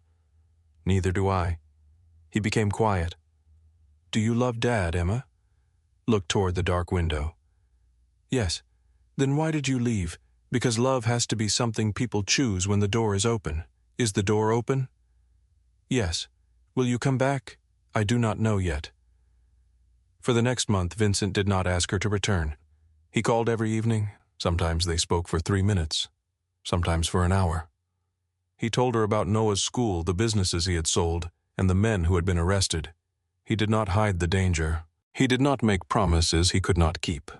"Neither do I." He became quiet. "Do you love Dad, Emma?" Looked toward the dark window. "Yes." "Then why did you leave? Because love has to be something people choose when the door is open. Is the door open?" "Yes." "Will you come back?" "I do not know yet." For the next month, Vincent did not ask her to return. He called every evening. Sometimes they spoke for 3 minutes. Sometimes for an hour. He told her about Noah's school, the businesses he had sold, and the men who had been arrested. He did not hide the danger. He did not make promises he could not keep.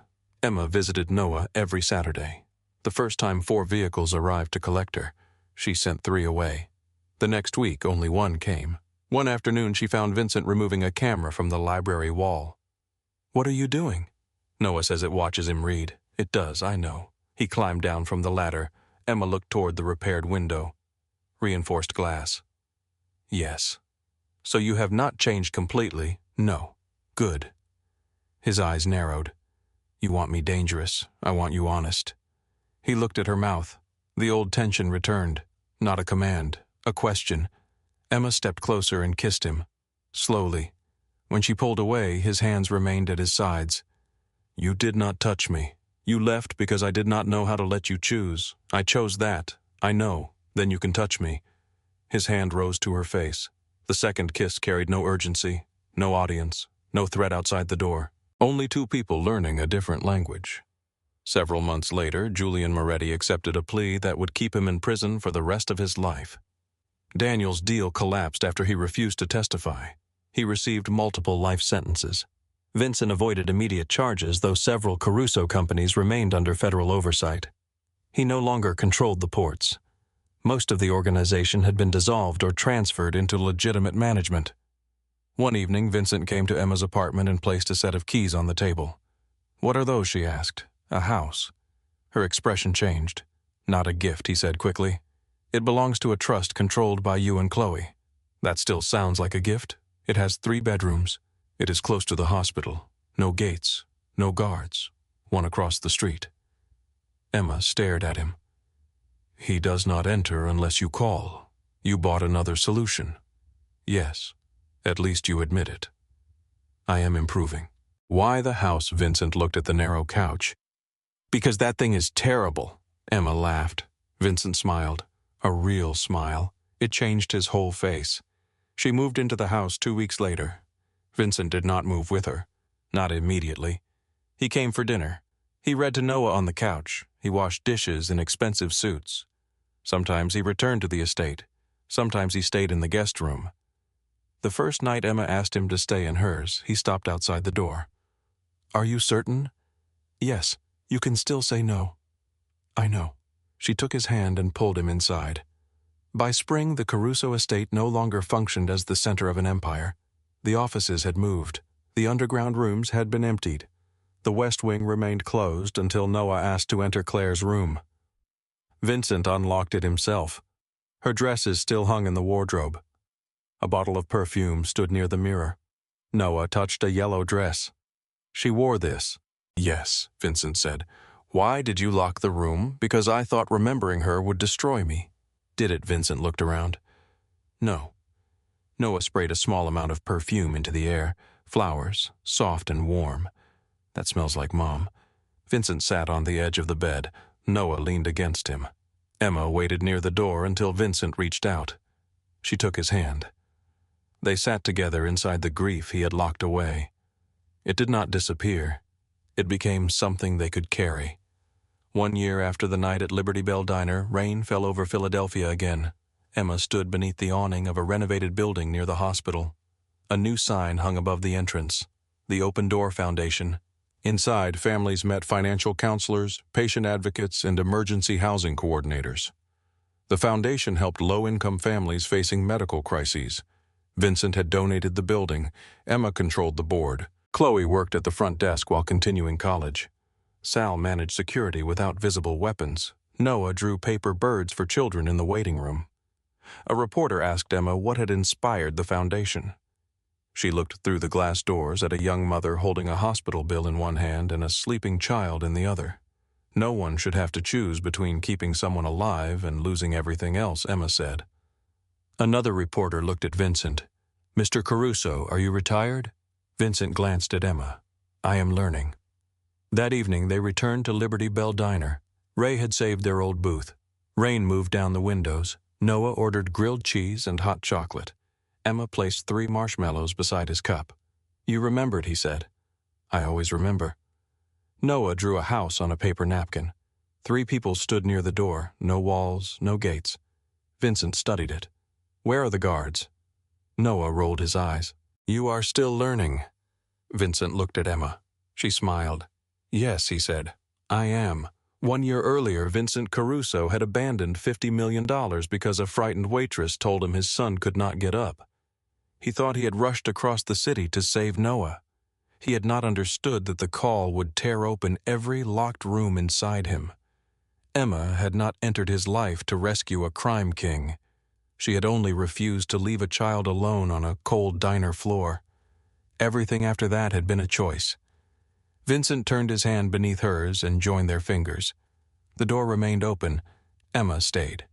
Emma visited Noah every Saturday. The first time 4 vehicles arrived to collect her, she sent 3 away. The next week, only 1 came. One afternoon, she found Vincent removing a camera from the library wall. "What are you doing?" "Noah says it watches him read." "It does, I know." He climbed down from the ladder. Emma looked toward the repaired window. Reinforced glass. "Yes." "So you have not changed completely?" "No." "Good." His eyes narrowed. "You want me dangerous. I want you honest." He looked at her mouth. The old tension returned. Not a command, a question. Emma stepped closer and kissed him, slowly. When she pulled away, his hands remained at his sides. "You did not touch me. You left because I did not know how to let you choose. I chose that. I know. Then you can touch me." His hand rose to her face. The second kiss carried no urgency, no audience, no threat outside the door. Only two people learning a different language. Several months later, Julian Moretti accepted a plea that would keep him in prison for the rest of his life. Daniel's deal collapsed after he refused to testify. He received multiple life sentences. Vincent avoided immediate charges, though several Caruso companies remained under federal oversight. He no longer controlled the ports. Most of the organization had been dissolved or transferred into legitimate management. One evening, Vincent came to Emma's apartment and placed a set of keys on the table. "What are those?" she asked. "A house." Her expression changed. "Not a gift," he said quickly. "It belongs to a trust controlled by you and Chloe." "That still sounds like a gift. It has 3 bedrooms. It is close to the hospital. No gates, no guards. One across the street." Emma stared at him. "He does not enter unless you call. You bought another solution." "Yes. At least you admit it." "I am improving." "Why the house?" Vincent looked at the narrow couch. "Because that thing is terrible." Emma laughed. Vincent smiled. A real smile. It changed his whole face. She moved into the house 2 weeks later. Vincent did not move with her. Not immediately. He came for dinner. He read to Noah on the couch. He washed dishes in expensive suits. Sometimes he returned to the estate. Sometimes he stayed in the guest room. The first night Emma asked him to stay in hers, he stopped outside the door. "Are you certain?" "Yes. You can still say no." "I know." She took his hand and pulled him inside. By spring, the Caruso estate no longer functioned as the center of an empire. The offices had moved. The underground rooms had been emptied. The West Wing remained closed until Noah asked to enter Claire's room. Vincent unlocked it himself. Her dresses still hung in the wardrobe. A bottle of perfume stood near the mirror. Noah touched a yellow dress. "She wore this." "Yes," Vincent said. "Why did you lock the room?" "Because I thought remembering her would destroy me." "Did it?" Vincent looked around. "No." Noah sprayed a small amount of perfume into the air. Flowers, soft and warm. "That smells like Mom." Vincent sat on the edge of the bed. Noah leaned against him. Emma waited near the door until Vincent reached out. She took his hand. They sat together inside the grief he had locked away. It did not disappear. It became something they could carry. 1 year after the night at Liberty Bell Diner, rain fell over Philadelphia again. Emma stood beneath the awning of a renovated building near the hospital. A new sign hung above the entrance, the Open Door Foundation. Inside, families met financial counselors, patient advocates, and emergency housing coordinators. The foundation helped low-income families facing medical crises. Vincent had donated the building. Emma controlled the board. Chloe worked at the front desk while continuing college. Sal managed security without visible weapons. Noah drew paper birds for children in the waiting room. A reporter asked Emma what had inspired the foundation. She looked through the glass doors at a young mother holding a hospital bill in one hand and a sleeping child in the other. "No one should have to choose between keeping someone alive and losing everything else," Emma said. Another reporter looked at Vincent. "Mr. Caruso, are you retired?" Vincent glanced at Emma. "I am learning." That evening they returned to Liberty Bell Diner. Ray had saved their old booth. Rain moved down the windows. Noah ordered grilled cheese and hot chocolate. Emma placed 3 marshmallows beside his cup. "You remembered," he said. "I always remember." Noah drew a house on a paper napkin. 3 people stood near the door, no walls, no gates. Vincent studied it. "Where are the guards?" Noah rolled his eyes. "You are still learning." Vincent looked at Emma. She smiled. "Yes," he said, "I am." 1 year earlier, Vincent Caruso had abandoned $50 million because a frightened waitress told him his son could not get up. He thought he had rushed across the city to save Noah. He had not understood that the call would tear open every locked room inside him. Emma had not entered his life to rescue a crime king. She had only refused to leave a child alone on a cold diner floor. Everything after that had been a choice. Vincent turned his hand beneath hers and joined their fingers. The door remained open. Emma stayed.